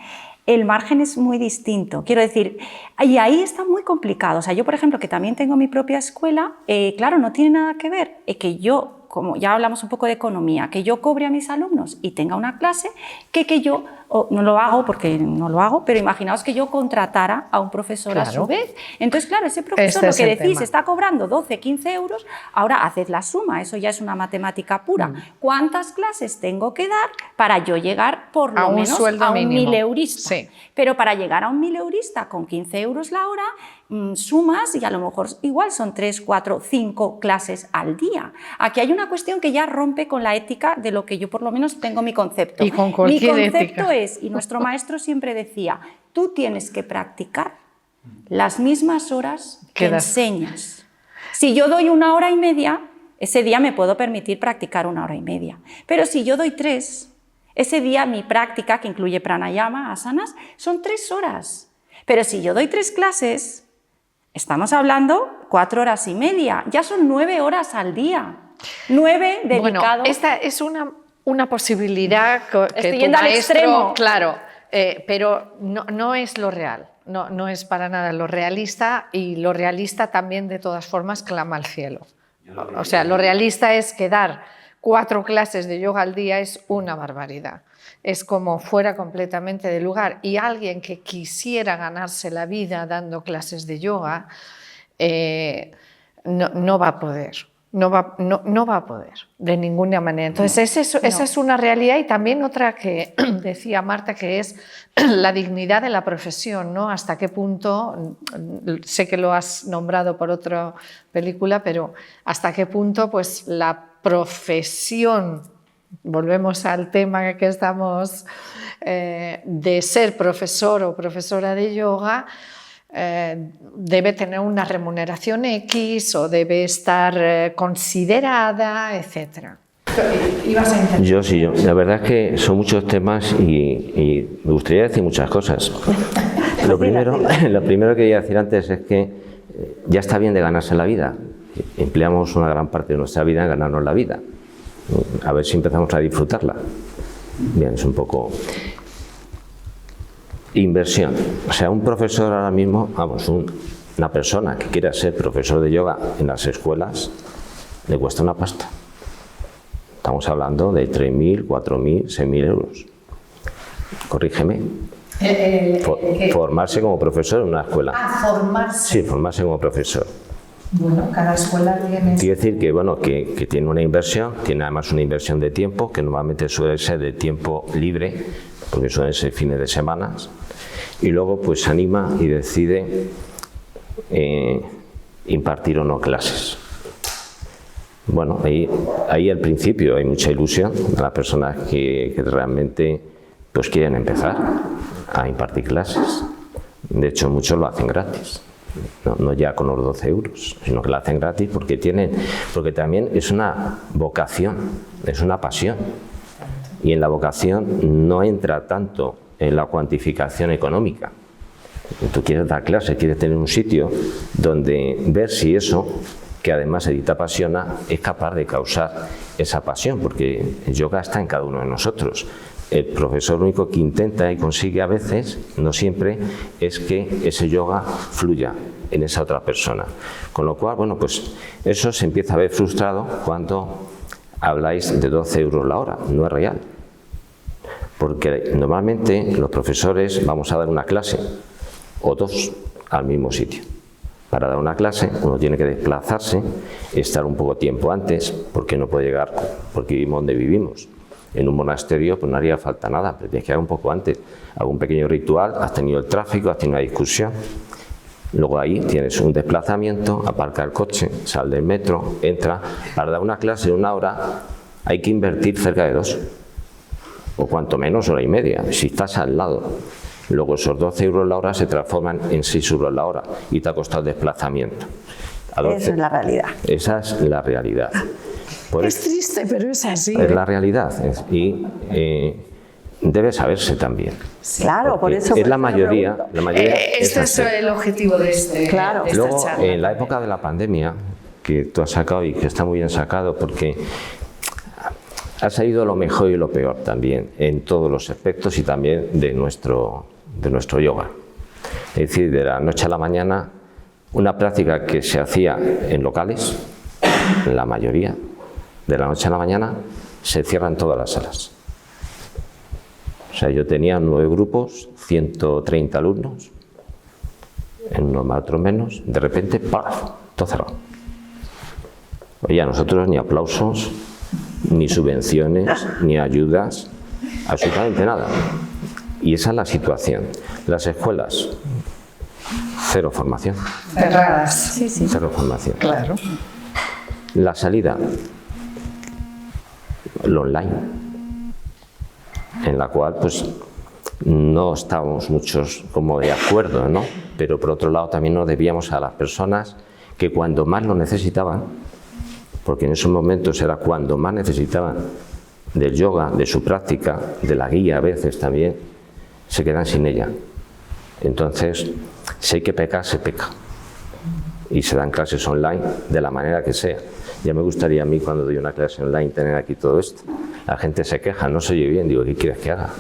el margen es muy distinto. Quiero decir, y ahí está muy complicado. O sea, yo por ejemplo que también tengo mi propia escuela, claro, no tiene nada que ver que yo, como ya hablamos un poco de economía, que yo cobre a mis alumnos y tenga una clase, que yo, no lo hago porque no lo hago, pero imaginaos que yo contratara a un profesor a su vez. Entonces, claro, ese profesor, Este lo que es el decís, tema. está cobrando 12, 15 euros, ahora haced la suma, eso ya es una matemática pura. ¿Cuántas clases tengo que dar para yo llegar por A lo un menos sueldo a un mínimo. mileurista? Sí. Pero para llegar a un mileurista con 15 euros la hora, sumas y a lo mejor igual son 3, 4, 5 clases al día. Aquí hay una cuestión que ya rompe con la ética de lo que yo por lo menos tengo mi concepto. Y con cualquier mi concepto ética. es, y nuestro maestro siempre decía, tú tienes que practicar las mismas horas que Quedas. enseñas. Si yo doy 1 hora y media, ese día me puedo permitir practicar 1 hora y media. Pero si yo doy 3, ese día mi práctica, que incluye pranayama, asanas, son 3 horas. Pero si yo doy 3 clases, estamos hablando 4 horas y media, ya son 9 horas al día. 9 dedicados. Bueno, esta es una posibilidad que Estoy tu yendo al maestro, extremo. claro, pero no es lo real, no es para nada lo realista, y lo realista también de todas formas clama al cielo. O sea, lo realista es que dar 4 clases de yoga al día es una barbaridad. Es como fuera completamente de lugar, y alguien que quisiera ganarse la vida dando clases de yoga no va a poder. No va a poder, de ninguna manera. Entonces, esa es una realidad, y también otra que decía Marta, que es la dignidad de la profesión, ¿no? Hasta qué punto, sé que lo has nombrado por otra película, pero hasta qué punto pues, la profesión, volvemos al tema que estamos, de ser profesor o profesora de yoga, debe tener una remuneración X o debe estar considerada, etc. ¿Ibas a intentar? Yo sí, la verdad es que son muchos temas y me gustaría decir muchas cosas. Lo primero que quería decir antes es que ya está bien de ganarse la vida. Empleamos una gran parte de nuestra vida en ganarnos la vida. A ver si empezamos a disfrutarla. Bien, es un poco... Inversión. O sea, un profesor ahora mismo, vamos, una persona que quiera ser profesor de yoga en las escuelas, le cuesta una pasta. Estamos hablando de 3.000, 4.000, 6.000 euros. Corrígeme. Formarse como profesor en una escuela. Formarse. Sí, formarse como profesor. Bueno, cada escuela tiene... Quiere decir que, bueno, que tiene una inversión, tiene además una inversión de tiempo, que normalmente suele ser de tiempo libre, porque suelen ser fines de semana, y luego pues se anima y decide impartir o no clases. Bueno, ahí al principio hay mucha ilusión a las personas que realmente pues quieren empezar a impartir clases. De hecho, muchos lo hacen gratis. No ya con los 12 euros, sino que lo hacen gratis porque también es una vocación, es una pasión. Y en la vocación no entra tanto en la cuantificación económica, Tú quieres dar clase, quieres tener un sitio donde ver si eso, que además a ti te apasiona, es capaz de causar esa pasión, porque el yoga está en cada uno de nosotros. El profesor lo único que intenta y consigue a veces, no siempre, es que ese yoga fluya en esa otra persona. Con lo cual, bueno, pues eso se empieza a ver frustrado cuando habláis de 12 euros la hora, no es real. Porque normalmente los profesores vamos a dar una clase o dos al mismo sitio. Para dar una clase uno tiene que desplazarse, estar un poco tiempo antes, porque no puede llegar, porque vivimos donde vivimos. En un monasterio pues no haría falta nada, pero tienes que llegar un poco antes. Algún pequeño ritual, has tenido el tráfico, has tenido una discusión. Luego ahí tienes un desplazamiento, aparca el coche, sal del metro, entra. Para dar una clase de 1 hora hay que invertir cerca de 2, o cuanto menos 1 hora y media, si estás al lado. Luego esos 12 euros la hora se transforman en 6 euros la hora y te ha costado el desplazamiento. Esa es la realidad. Esa es la realidad. Es triste, pero es así. Es la realidad y debe saberse también. Claro, por eso. Es la mayoría. Este es el objetivo de esta Luego, charla. en la época de la pandemia, que tú has sacado y que está muy bien sacado, porque ha salido lo mejor y lo peor también, en todos los aspectos y también de nuestro yoga. Es decir, de la noche a la mañana, una práctica que se hacía en locales, la mayoría, de la noche a la mañana, se cierran todas las salas. O sea, yo tenía 9 grupos, 130 alumnos, en unos más, otros menos, de repente, ¡paf!, todo cerrado. Oye, a nosotros ni aplausos, ni subvenciones, ni ayudas, absolutamente nada. Y esa es la situación. Las escuelas, cero formación. Cerradas. Sí, sí. Cero formación. Claro. La salida, lo online, en la cual pues no estábamos muchos como de acuerdo, ¿no? Pero por otro lado también nos debíamos a las personas que cuando más lo necesitaban, porque en esos momentos era cuando más necesitaban del yoga, de su práctica, de la guía a veces también, se quedan sin ella. Entonces, si hay que pecar, se peca. Y se dan clases online de la manera que sea. Ya me gustaría a mí cuando doy una clase online tener aquí todo esto. La gente se queja, no se oye bien, digo, ¿qué quieres que haga?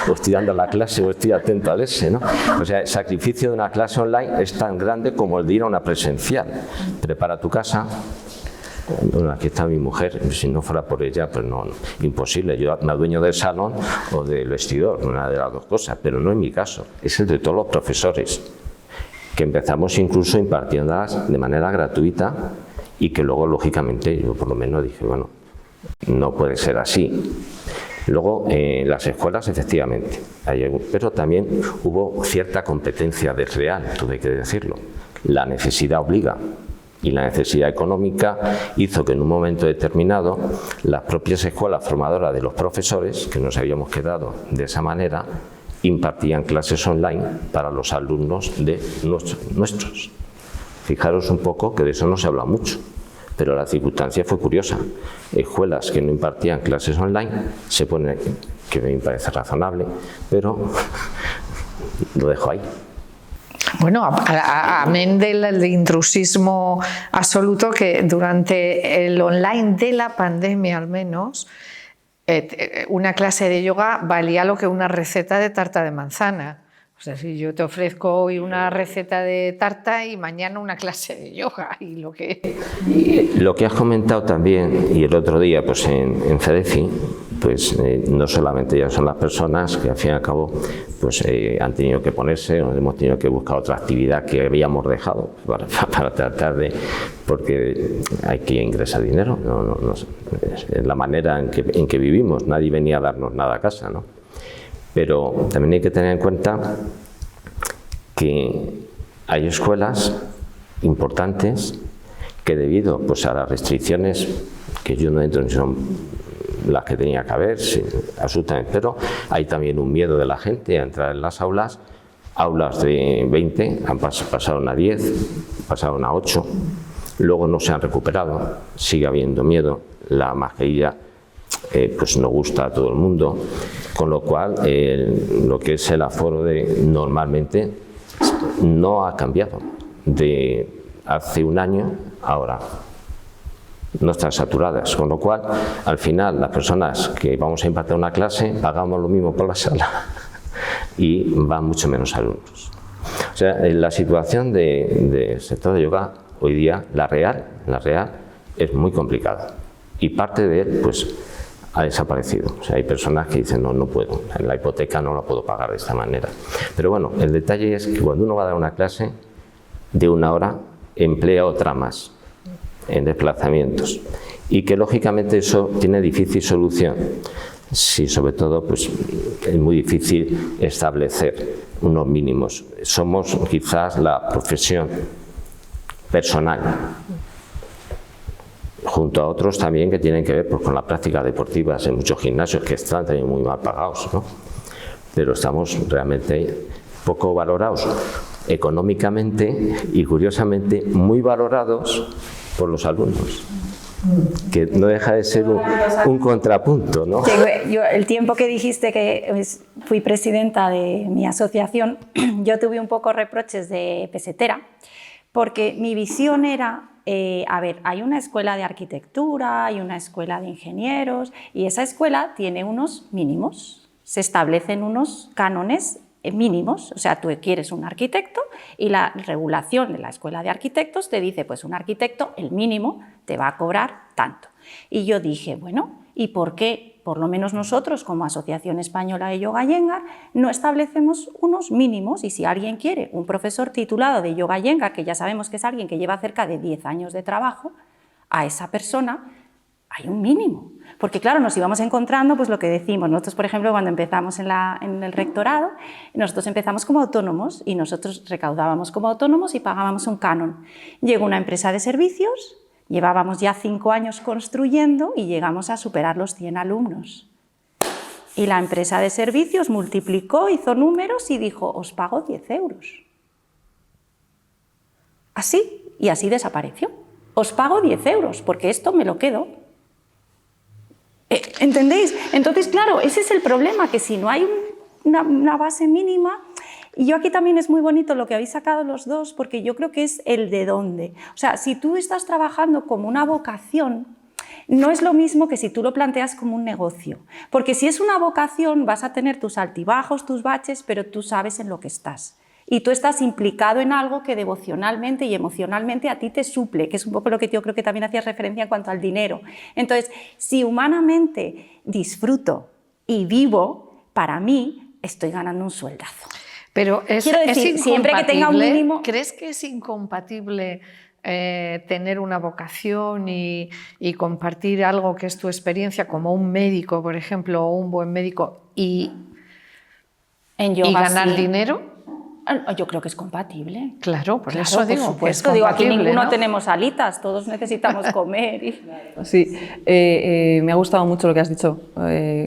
O estoy dando la clase o estoy atento al ese, ¿no? O sea, el sacrificio de una clase online es tan grande como el de ir a una presencial. Prepara tu casa. Bueno, aquí está mi mujer, si no fuera por ella, pues no, imposible. Yo me adueño del salón o del vestidor, una de las dos cosas, pero no es mi caso, es el de todos los profesores, que empezamos incluso impartiéndolas de manera gratuita y que luego, lógicamente, yo por lo menos dije, bueno, no puede ser así. Luego, en las escuelas, efectivamente, pero también hubo cierta competencia desleal, tuve que decirlo. La necesidad obliga. Y la necesidad económica hizo que en un momento determinado las propias escuelas formadoras de los profesores, que nos habíamos quedado de esa manera, impartían clases online para los alumnos de nuestros. Fijaros un poco que de eso no se habla mucho, pero la circunstancia fue curiosa. Escuelas que no impartían clases online se pone, que me parece razonable, pero lo dejo ahí. Bueno, amén del intrusismo absoluto, que durante el online de la pandemia al menos, una clase de yoga valía lo que una receta de tarta de manzana. O sea, si yo te ofrezco hoy una receta de tarta y mañana una clase de yoga. Y lo que has comentado también, y el otro día pues en CEDEFI, pues no solamente ya son las personas que al fin y al cabo pues han tenido que ponerse, o hemos tenido que buscar otra actividad que habíamos dejado para tratar de, porque hay que ingresar dinero, es la manera en que vivimos, nadie venía a darnos nada a casa, ¿no? Pero también hay que tener en cuenta que hay escuelas importantes que debido pues, a las restricciones, que yo no entro en si son las que tenía que haber, sí, absolutamente, pero hay también un miedo de la gente a entrar en las aulas de 20, pasaron a 10, pasaron a 8, luego no se han recuperado, sigue habiendo miedo, la mascarilla pues no gusta a todo el mundo, con lo cual lo que es el aforo normalmente no ha cambiado de hace un año ahora. No están saturadas, con lo cual al final las personas que vamos a impartir una clase pagamos lo mismo por la sala y van mucho menos alumnos. O sea, la situación del sector de yoga hoy día, la real, es muy complicada y parte de él pues ha desaparecido. O sea, hay personas que dicen no puedo, la hipoteca no la puedo pagar de esta manera. Pero bueno, el detalle es que cuando uno va a dar una clase de 1 hora emplea otra más en desplazamientos y que lógicamente eso tiene difícil solución. Sí, sobre todo pues es muy difícil establecer unos mínimos. Somos quizás la profesión personal, junto a otros también que tienen que ver pues, con las prácticas deportivas en muchos gimnasios que están también muy mal pagados, ¿no? Pero estamos realmente poco valorados económicamente y curiosamente muy valorados por los alumnos, que no deja de ser un contrapunto, ¿no? Yo, el tiempo que dijiste que fui presidenta de mi asociación, yo tuve un poco reproches de pesetera, porque mi visión era, a ver, hay una escuela de arquitectura, hay una escuela de ingenieros, y esa escuela tiene unos mínimos, se establecen unos cánones mínimos, o sea, tú quieres un arquitecto y la regulación de la escuela de arquitectos te dice, pues un arquitecto, el mínimo, te va a cobrar tanto. Y yo dije, bueno, ¿y por qué, por lo menos nosotros como Asociación Española de Yoga Iyengar, no establecemos unos mínimos? Y si alguien quiere un profesor titulado de Yoga Iyengar, que ya sabemos que es alguien que lleva cerca de 10 años de trabajo, a esa persona hay un mínimo. Porque claro, nos íbamos encontrando, pues lo que decimos, nosotros por ejemplo cuando empezamos en el rectorado, nosotros empezamos como autónomos y nosotros recaudábamos como autónomos y pagábamos un canon. Llegó una empresa de servicios, llevábamos ya 5 años construyendo y llegamos a superar los 100 alumnos. Y la empresa de servicios multiplicó, hizo números y dijo, os pago 10 euros. Así, y así desapareció. Os pago 10 euros porque esto me lo quedo. ¿Entendéis? Entonces, claro, ese es el problema, que si no hay una base mínima, y yo aquí también es muy bonito lo que habéis sacado los dos, porque yo creo que es el de dónde. O sea, si tú estás trabajando como una vocación, no es lo mismo que si tú lo planteas como un negocio, porque si es una vocación vas a tener tus altibajos, tus baches, pero tú sabes en lo que estás. Y tú estás implicado en algo que devocionalmente y emocionalmente a ti te suple, que es un poco lo que yo creo que también hacías referencia en cuanto al dinero. Entonces, si humanamente disfruto y vivo, para mí estoy ganando un sueldazo. Pero quiero decir, siempre que tenga un mínimo... ¿Crees que es incompatible tener una vocación y compartir algo que es tu experiencia, como un médico, por ejemplo, o un buen médico, y ganar dinero? Yo creo que es compatible. Claro, por eso digo, por supuesto. Digo, aquí ninguno tenemos alitas, todos necesitamos comer. Sí, me ha gustado mucho lo que has dicho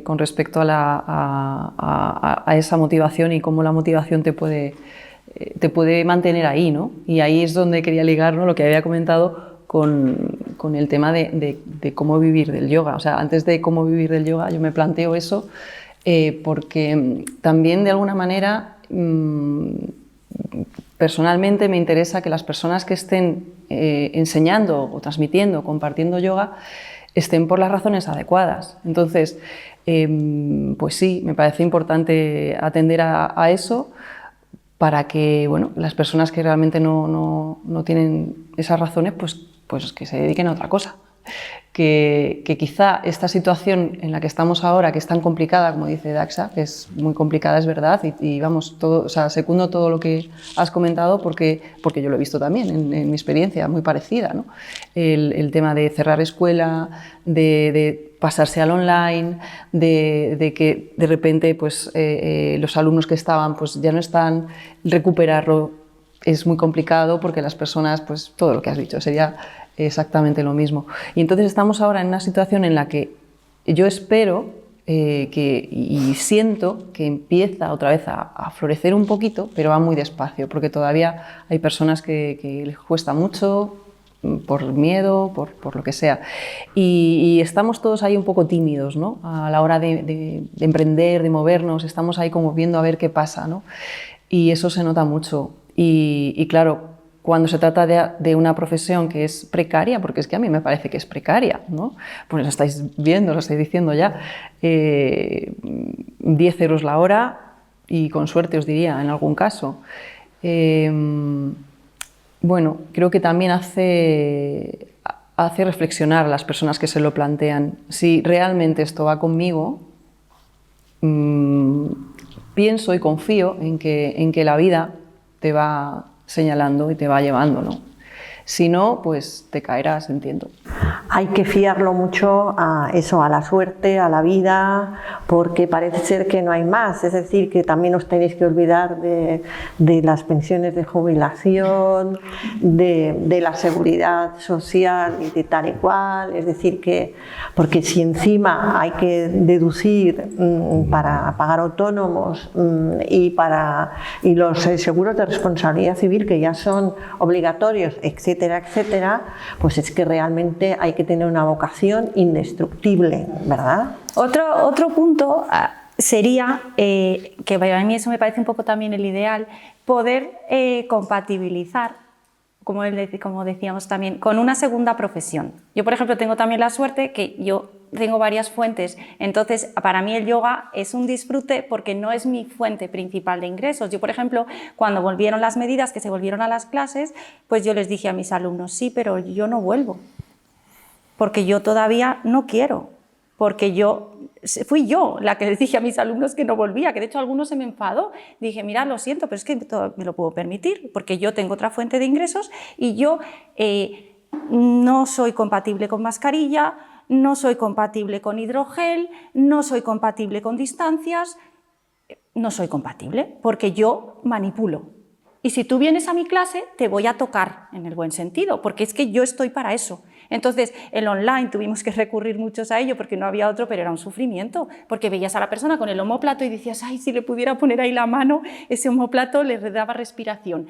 con respecto a esa motivación y cómo la motivación te puede mantener ahí, ¿no? Y ahí es donde quería ligar, ¿no?, lo que había comentado con el tema de cómo vivir del yoga. O sea, antes de cómo vivir del yoga yo me planteo eso porque también de alguna manera personalmente me interesa que las personas que estén enseñando o transmitiendo, compartiendo yoga, estén por las razones adecuadas. Entonces, pues sí, me parece importante atender a eso para que, bueno, las personas que realmente no tienen esas razones, pues que se dediquen a otra cosa. Que quizá esta situación en la que estamos ahora, que es tan complicada, como dice Daxa, que es muy complicada, es verdad, y vamos, todo, o sea, secundo todo lo que has comentado porque yo lo he visto también en mi experiencia, muy parecida, ¿no? El tema de cerrar escuela, de pasarse al online, de que de repente pues, los alumnos que estaban pues, ya no están, recuperarlo es muy complicado porque las personas, pues todo lo que has dicho, sería exactamente lo mismo. Y entonces estamos ahora en una situación en la que yo espero y siento que empieza otra vez a florecer un poquito, pero va muy despacio, porque todavía hay personas que les cuesta mucho por miedo, por lo que sea. Y estamos todos ahí un poco tímidos, ¿no? A la hora de emprender, de movernos, estamos ahí como viendo a ver qué pasa, ¿no? Y eso se nota mucho. Y claro, cuando se trata de una profesión que es precaria, porque es que a mí me parece que es precaria, ¿no? Pues lo estáis viendo, lo estáis diciendo ya, 10 euros la hora y con suerte os diría en algún caso. Bueno, creo que también hace reflexionar a las personas que se lo plantean. Si realmente esto va conmigo, pienso y confío en que la vida te va señalando y te va llevando, ¿no? Si no, pues te caerás, entiendo. Hay que fiarlo mucho a eso, a la suerte, a la vida, porque parece ser que no hay más. Es decir, que también os tenéis que olvidar de las pensiones de jubilación, de la seguridad social y de tal y cual. Es decir, que porque si encima hay que deducir para pagar autónomos y los seguros de responsabilidad civil, que ya son obligatorios, etcétera, etcétera, pues es que realmente hay que tener una vocación indestructible, ¿verdad? Otro punto sería, que a mí eso me parece un poco también el ideal, poder compatibilizar, como decíamos también, con una segunda profesión. Yo, por ejemplo, tengo también la suerte que yo tengo varias fuentes, entonces para mí el yoga es un disfrute porque no es mi fuente principal de ingresos. Yo, por ejemplo, cuando volvieron las medidas, que se volvieron a las clases, pues yo les dije a mis alumnos, sí, pero yo no vuelvo, porque yo todavía no quiero, porque fui yo la que les dije a mis alumnos que no volvía, que de hecho algunos se me enfadó. Dije, mira, lo siento, pero es que me lo puedo permitir, porque yo tengo otra fuente de ingresos y yo no soy compatible con mascarilla, no soy compatible con hidrogel, no soy compatible con distancias, no soy compatible, porque yo manipulo. Y si tú vienes a mi clase, te voy a tocar en el buen sentido, porque es que yo estoy para eso. Entonces, el online tuvimos que recurrir muchos a ello porque no había otro, pero era un sufrimiento, porque veías a la persona con el omóplato y decías, ay, si le pudiera poner ahí la mano, ese omóplato le daba respiración,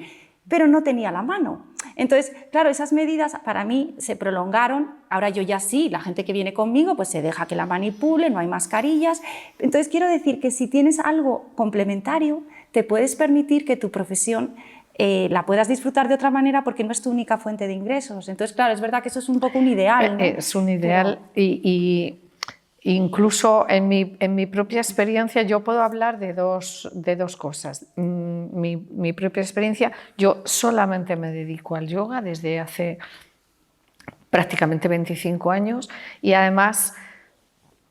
pero no tenía la mano. Entonces, claro, esas medidas para mí se prolongaron. Ahora yo ya sí, la gente que viene conmigo pues se deja que la manipule, no hay mascarillas. Entonces quiero decir que si tienes algo complementario, te puedes permitir que tu profesión la puedas disfrutar de otra manera porque no es tu única fuente de ingresos. Entonces, claro, es verdad que eso es un poco un ideal, ¿no? Es un ideal y incluso en mi propia experiencia yo puedo hablar de dos cosas. Mi propia experiencia, yo solamente me dedico al yoga desde hace prácticamente 25 años y además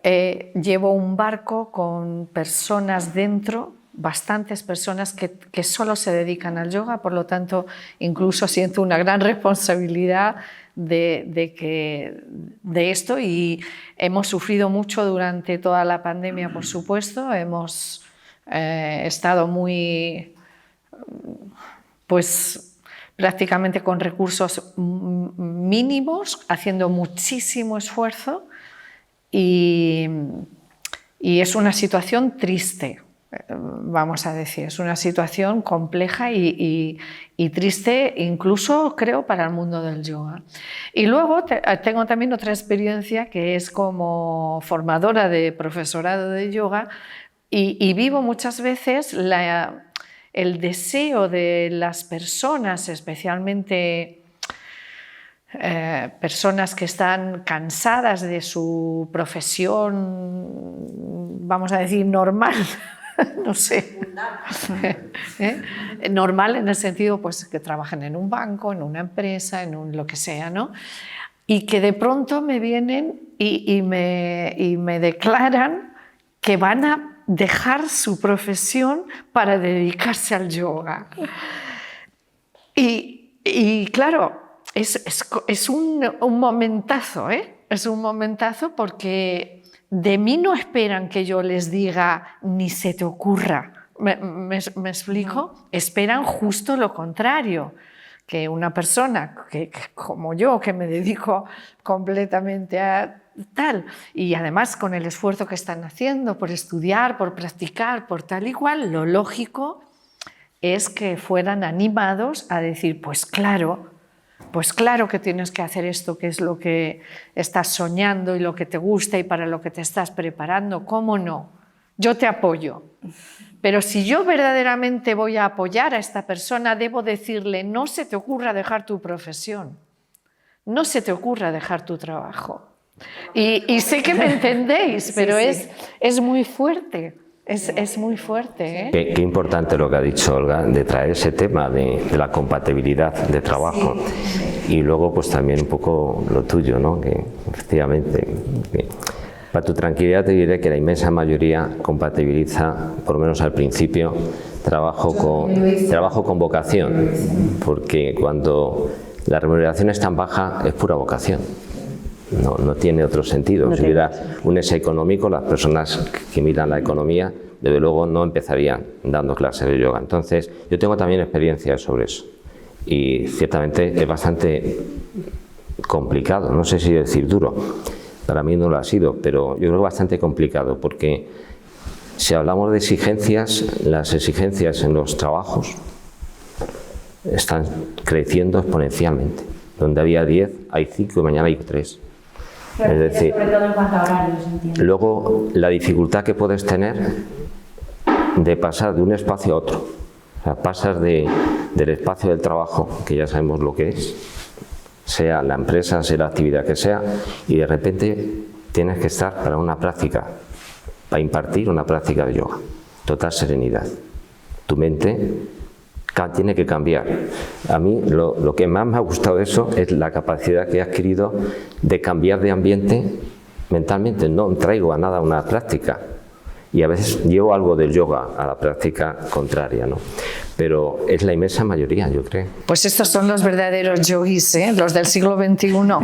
llevo un barco con personas dentro, bastantes personas que solo se dedican al yoga, por lo tanto incluso siento una gran responsabilidad de esto y hemos sufrido mucho durante toda la pandemia, por supuesto, hemos estado muy, pues prácticamente con recursos mínimos, haciendo muchísimo esfuerzo y es una situación triste. Vamos a decir, es una situación compleja y triste incluso creo para el mundo del yoga. Y luego tengo también otra experiencia que es como formadora de profesorado de yoga y vivo muchas veces el deseo de las personas, especialmente personas que están cansadas de su profesión, vamos a decir, normal, no sé, normal en el sentido pues, que trabajan en un banco, en una empresa, en lo que sea, ¿no? Y que de pronto me vienen y me declaran que van a dejar su profesión para dedicarse al yoga. Y claro, es un momentazo, ¿eh? Es un momentazo porque de mí no esperan que yo les diga ni se te ocurra. ¿Me explico? Esperan justo lo contrario, que una persona que como yo, que me dedico completamente a tal, y además con el esfuerzo que están haciendo por estudiar, por practicar, por tal y cual, lo lógico es que fueran animados a decir, pues claro, pues claro que tienes que hacer esto, que es lo que estás soñando y lo que te gusta y para lo que te estás preparando. ¿Cómo no? Yo te apoyo. Pero si yo verdaderamente voy a apoyar a esta persona, debo decirle, no se te ocurra dejar tu profesión, no se te ocurra dejar tu trabajo. Y sé que me entendéis, pero sí. Es muy fuerte. Es muy fuerte. Qué importante lo que ha dicho Olga, de traer ese tema de la compatibilidad de trabajo. Sí. Y luego pues también un poco lo tuyo, ¿no? Que efectivamente, para tu tranquilidad te diré que la inmensa mayoría compatibiliza, por lo menos al principio, trabajo con vocación, porque cuando la remuneración es tan baja es pura vocación. No tiene otro sentido. Si hubiera un ese económico, las personas que miran la economía, desde luego no empezarían dando clases de yoga. Entonces, yo tengo también experiencia sobre eso. Y ciertamente es bastante complicado, no sé si decir duro. Para mí no lo ha sido, pero yo creo que bastante complicado, porque si hablamos de exigencias, las exigencias en los trabajos están creciendo exponencialmente. Donde había 10, hay 5 y mañana hay 3. Claro, es decir, sobre todo en cuanto a horarios, entiendo. Luego, la dificultad que puedes tener de pasar de un espacio a otro. O sea, pasas del espacio del trabajo, que ya sabemos lo que es, sea la empresa, sea la actividad que sea, y de repente tienes que estar para una práctica, para impartir una práctica de yoga. Total serenidad. Tu mente tiene que cambiar. A mí lo que más me ha gustado de eso es la capacidad que he adquirido de cambiar de ambiente mentalmente. No traigo a nada una práctica y a veces llevo algo del yoga a la práctica contraria, ¿no? Pero es la inmensa mayoría, yo creo. Pues estos son los verdaderos yogis, ¿eh? Los del siglo XXI, no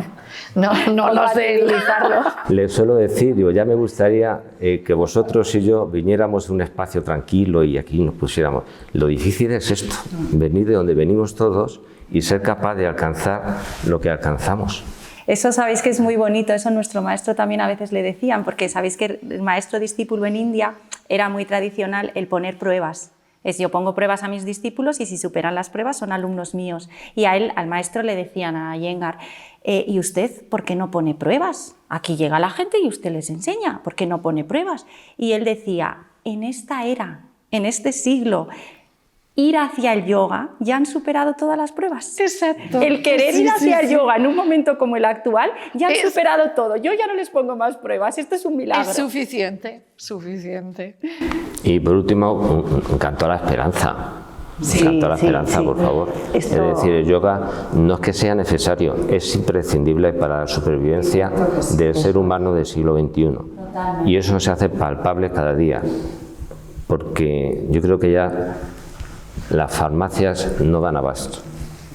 los de utilizarlo. Les suelo decir, digo, ya me gustaría que vosotros y yo viniéramos de un espacio tranquilo y aquí nos pusiéramos. Lo difícil es esto, venir de donde venimos todos y ser capaz de alcanzar lo que alcanzamos. Eso sabéis que es muy bonito, eso nuestro maestro también a veces le decían, porque sabéis que el maestro discípulo en India era muy tradicional el poner pruebas. Yo pongo pruebas a mis discípulos y si superan las pruebas son alumnos míos. Y a él, al maestro, le decían a Iyengar, ¿y usted por qué no pone pruebas? Aquí llega la gente y usted les enseña, ¿por qué no pone pruebas? Y él decía, en esta era, en este siglo, ir hacia el yoga, ya han superado todas las pruebas. Exacto. El querer ir hacia el yoga en un momento como el actual, ya han superado todo. Yo ya no les pongo más pruebas, esto es un milagro. Es suficiente. Y por último, un canto a la esperanza. Un canto a la esperanza, por favor. Es decir, el yoga no es que sea necesario, es imprescindible para la supervivencia del ser humano del siglo XXI. Totalmente. Y eso se hace palpable cada día, porque yo creo que ya las farmacias no dan abasto.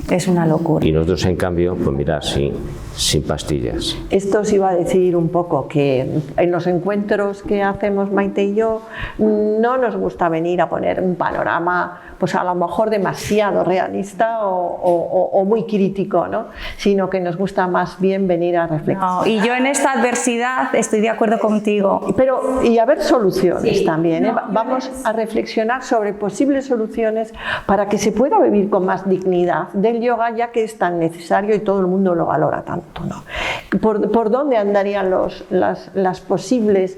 Es una locura. Y nosotros, en cambio, pues mirad, sin pastillas. Esto os iba a decir un poco, que en los encuentros que hacemos Maite y yo, no nos gusta venir a poner un panorama, pues a lo mejor demasiado realista o muy crítico, ¿no? Sino que nos gusta más bien venir a reflexionar. No, y yo en esta adversidad estoy de acuerdo contigo. Pero, y a ver soluciones también, ¿eh? Vamos a reflexionar sobre posibles soluciones para que se pueda vivir con más dignidad del yoga, ya que es tan necesario y todo el mundo lo valora tanto, ¿no? ¿Por dónde andarían las posibles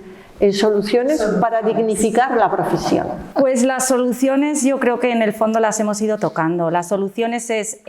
soluciones para dignificar la profesión? Pues las soluciones yo creo que en el fondo las hemos ido tocando. Las soluciones es,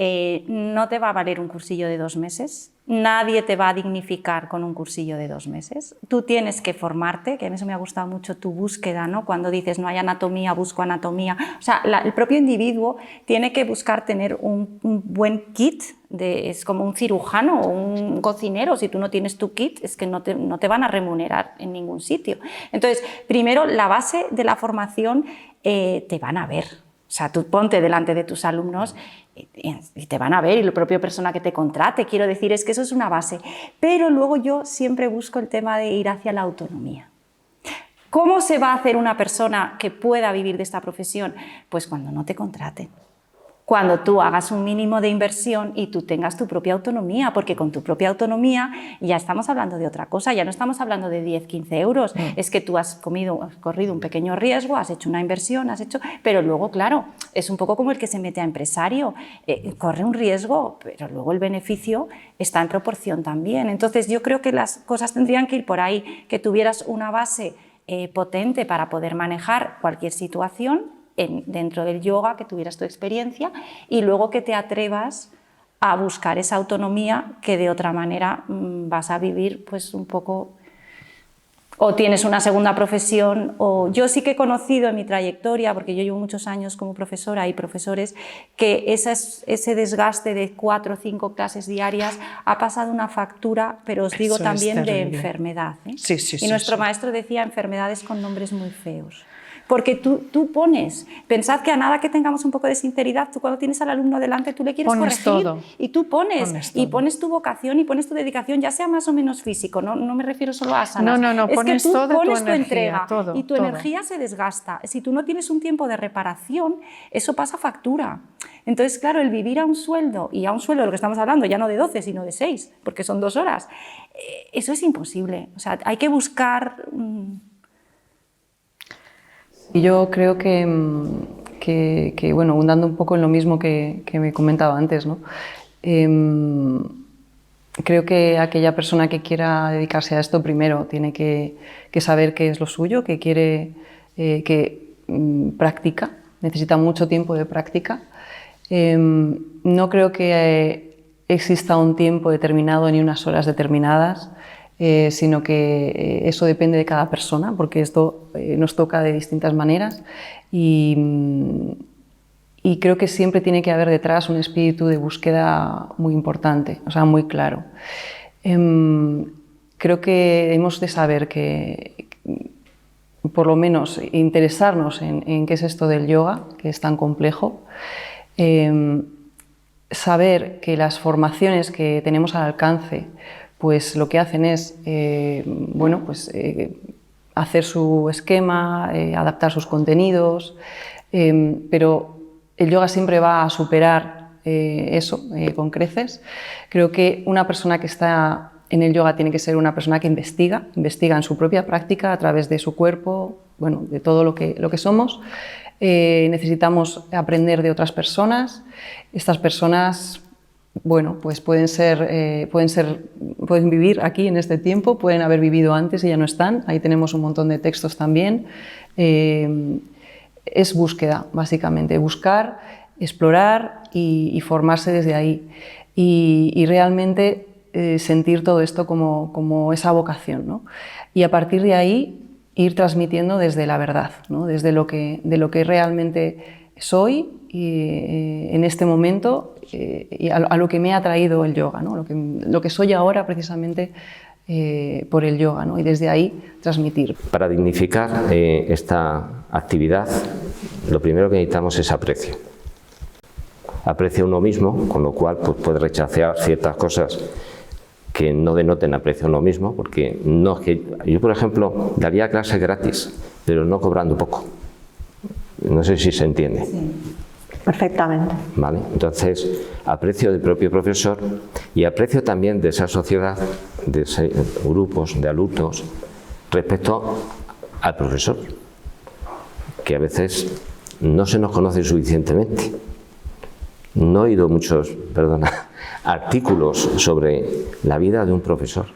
no te va a valer un cursillo de 2 meses, nadie te va a dignificar con un cursillo de 2 meses. Tú tienes que formarte, que a mí eso me ha gustado mucho tu búsqueda, ¿no? Cuando dices no hay anatomía, busco anatomía. O sea, el propio individuo tiene que buscar tener un buen kit, es como un cirujano o un cocinero. Si tú no tienes tu kit, es que no te van a remunerar en ningún sitio. Entonces, primero, la base de la formación te van a ver. O sea, tú ponte delante de tus alumnos y te van a ver, y la propia persona que te contrate, quiero decir, es que eso es una base. Pero luego yo siempre busco el tema de ir hacia la autonomía. ¿Cómo se va a hacer una persona que pueda vivir de esta profesión? Pues cuando no te contraten. cuando tú hagas un mínimo de inversión y tú tengas tu propia autonomía, porque con tu propia autonomía ya estamos hablando de otra cosa, ya no estamos hablando de 10, 15 euros, es que tú has corrido un pequeño riesgo, has hecho una inversión, pero luego, claro, es un poco como el que se mete a empresario, corre un riesgo, pero luego el beneficio está en proporción también. Entonces yo creo que las cosas tendrían que ir por ahí, que tuvieras una base potente para poder manejar cualquier situación dentro del yoga, que tuvieras tu experiencia y luego que te atrevas a buscar esa autonomía que de otra manera vas a vivir pues un poco, o tienes una segunda profesión, o yo sí que he conocido en mi trayectoria, porque yo llevo muchos años como profesora y profesores, que ese desgaste de 4 o 5 clases diarias ha pasado una factura, pero os digo también de enfermedad, ¿eh? Sí, sí, y nuestro maestro decía enfermedades con nombres muy feos. Porque tú pones, pensad que a nada que tengamos un poco de sinceridad, tú cuando tienes al alumno delante tú le quieres corregir todo. Y tú pones tu vocación y pones tu dedicación, ya sea más o menos físico, no me refiero solo a asanas. No, es pones que tú toda pones tu tu energía, entrega todo, y tu energía se desgasta. Si tú no tienes un tiempo de reparación, eso pasa factura. Entonces, claro, el vivir a un sueldo, y a un sueldo de lo que estamos hablando, ya no de 12, sino de 6, porque son 2 horas, eso es imposible. O sea, hay que buscar... Y yo creo que bueno, abundando un poco en lo mismo que me comentaba antes, ¿no? Creo que aquella persona que quiera dedicarse a esto primero tiene que saber qué es lo suyo, que quiere, practica, necesita mucho tiempo de práctica. No creo que exista un tiempo determinado ni unas horas determinadas, sino que eso depende de cada persona, porque esto nos toca de distintas maneras y creo que siempre tiene que haber detrás un espíritu de búsqueda muy importante, o sea, muy claro. Creo que hemos de saber que, por lo menos, interesarnos en qué es esto del yoga, que es tan complejo, saber que las formaciones que tenemos al alcance pues lo que hacen es hacer su esquema, adaptar sus contenidos, pero el yoga siempre va a superar eso con creces. Creo que una persona que está en el yoga tiene que ser una persona que investiga en su propia práctica a través de su cuerpo, bueno, de todo lo que somos. Necesitamos aprender de otras personas. Estas personas, bueno, pues pueden vivir aquí en este tiempo, pueden haber vivido antes y ya no están. Ahí tenemos un montón de textos también. Es búsqueda, básicamente, buscar, explorar y formarse desde ahí. Y realmente sentir todo esto como esa vocación, ¿no? Y a partir de ahí ir transmitiendo desde la verdad, ¿no? Desde de lo que realmente soy y, en este momento y a lo que me ha traído el yoga, ¿no? Lo que soy ahora precisamente por el yoga, ¿no? Y desde ahí transmitir. Para dignificar esta actividad, lo primero que necesitamos es aprecio. Aprecio a uno mismo, con lo cual pues, puede rechazar ciertas cosas que no denoten aprecio a uno mismo, porque no es que yo, por ejemplo, daría clases gratis, pero no cobrando poco. No sé si se entiende. Sí, perfectamente. ¿Vale? Entonces, aprecio del propio profesor y aprecio también de esa sociedad, de esos grupos de alumnos, respecto al profesor, que a veces no se nos conoce suficientemente. No he oído muchos, artículos sobre la vida de un profesor.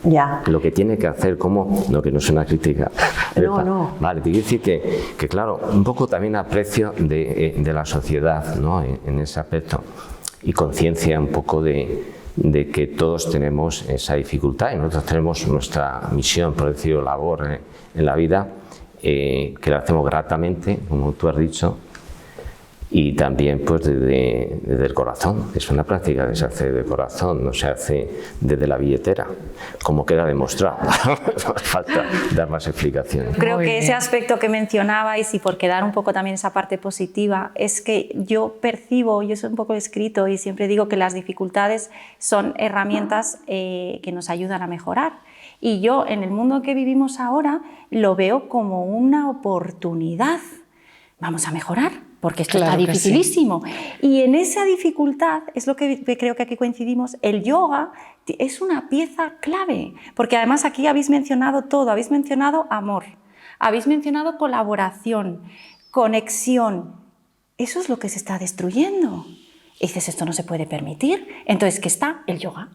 Ya. Lo que tiene que hacer, no, que no es una crítica. No. Vale, te quiero decir que claro, un poco también aprecio de la sociedad, ¿no? en ese aspecto, y conciencia un poco de que todos tenemos esa dificultad y nosotros tenemos nuestra misión, por decirlo, labor en la vida, que la hacemos gratamente, como tú has dicho, y también pues desde el corazón. Es una práctica que se hace de corazón, no se hace desde la billetera, como queda demostrado. Falta dar más explicaciones. Creo que ese aspecto que mencionabais, y por quedar un poco también esa parte positiva, es que yo percibo, yo soy un poco escrito y siempre digo que las dificultades son herramientas que nos ayudan a mejorar. Y yo en el mundo que vivimos ahora lo veo como una oportunidad. Vamos a mejorar. porque esto Claro está que sí. dificilísimo. Y en esa dificultad, es lo que creo que aquí coincidimos, el yoga es una pieza clave, porque además aquí habéis mencionado todo, habéis mencionado amor, habéis mencionado colaboración, conexión. Eso es lo que se está destruyendo. Y dices, esto no se puede permitir. Entonces, ¿qué está? El yoga.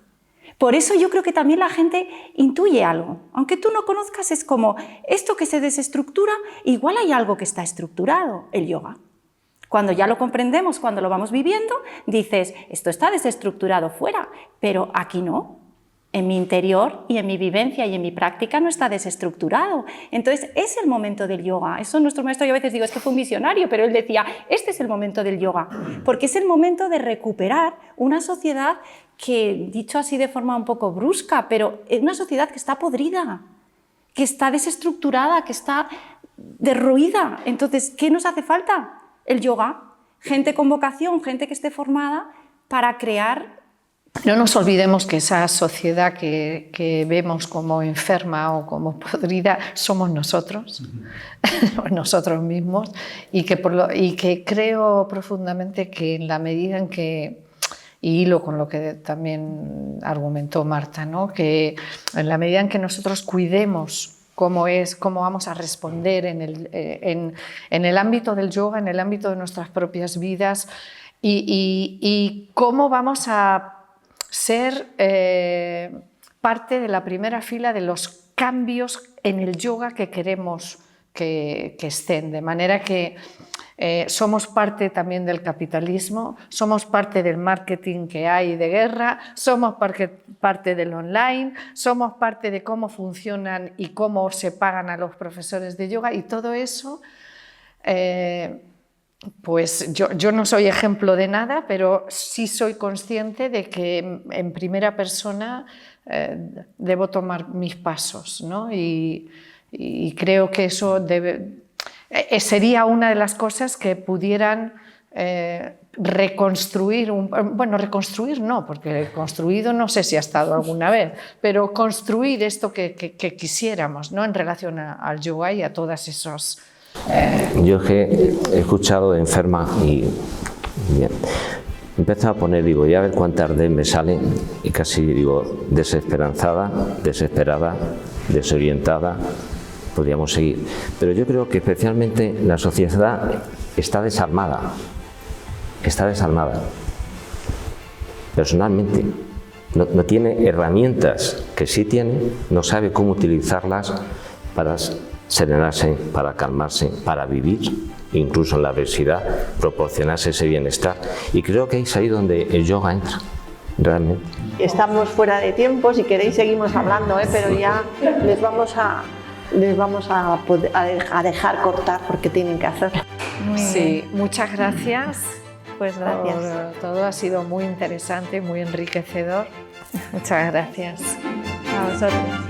Por eso yo creo que también la gente intuye algo. Aunque tú no conozcas, es como esto que se desestructura, igual hay algo que está estructurado, el yoga. Cuando ya lo comprendemos, cuando lo vamos viviendo, dices, esto está desestructurado fuera, pero aquí no. En mi interior y en mi vivencia y en mi práctica no está desestructurado. Entonces, es el momento del yoga. Eso nuestro maestro, yo a veces digo, es que fue un visionario, pero él decía, este es el momento del yoga, porque es el momento de recuperar una sociedad que, dicho así de forma un poco brusca, pero es una sociedad que está podrida, que está desestructurada, que está derruida. Entonces, ¿qué nos hace falta? El yoga. Gente con vocación, gente que esté formada para crear. No nos olvidemos que esa sociedad que vemos como enferma o como podrida somos nosotros, nosotros mismos, y que creo profundamente que en la medida en que, y hilo con lo que también argumentó Marta, ¿no? Que en la medida en que nosotros cuidemos cómo vamos a responder en el ámbito del yoga, en el ámbito de nuestras propias vidas, y cómo vamos a ser parte de la primera fila de los cambios en el yoga que queremos que estén, de manera que somos parte también del capitalismo, somos parte del marketing que hay de guerra, somos parte del online, somos parte de cómo funcionan y cómo se pagan a los profesores de yoga, y todo eso, pues yo no soy ejemplo de nada, pero sí soy consciente de que en primera persona debo tomar mis pasos, ¿no? Y creo que eso sería una de las cosas que pudieran reconstruir, bueno, reconstruir no, porque construido no sé si ha estado alguna vez, pero construir esto que quisiéramos, ¿no? En relación al yoga y a todas esos... Yo es que he escuchado de enferma y bien, empezaba a poner, digo, ya a ver cuántas D me salen, y casi digo, desesperanzada, desesperada, desorientada, podríamos seguir. Pero yo creo que especialmente la sociedad está desarmada, personalmente. No tiene herramientas que sí tiene, no sabe cómo utilizarlas para serenarse, para calmarse, para vivir, incluso en la adversidad, proporcionarse ese bienestar. Y creo que es ahí donde el yoga entra, realmente. Estamos fuera de tiempo, si queréis seguimos hablando, pero ya les vamos a dejar cortar porque tienen que hacerlo. Sí, muchas gracias. Pues gracias. Todo ha sido muy interesante, muy enriquecedor. Muchas gracias. A vosotros.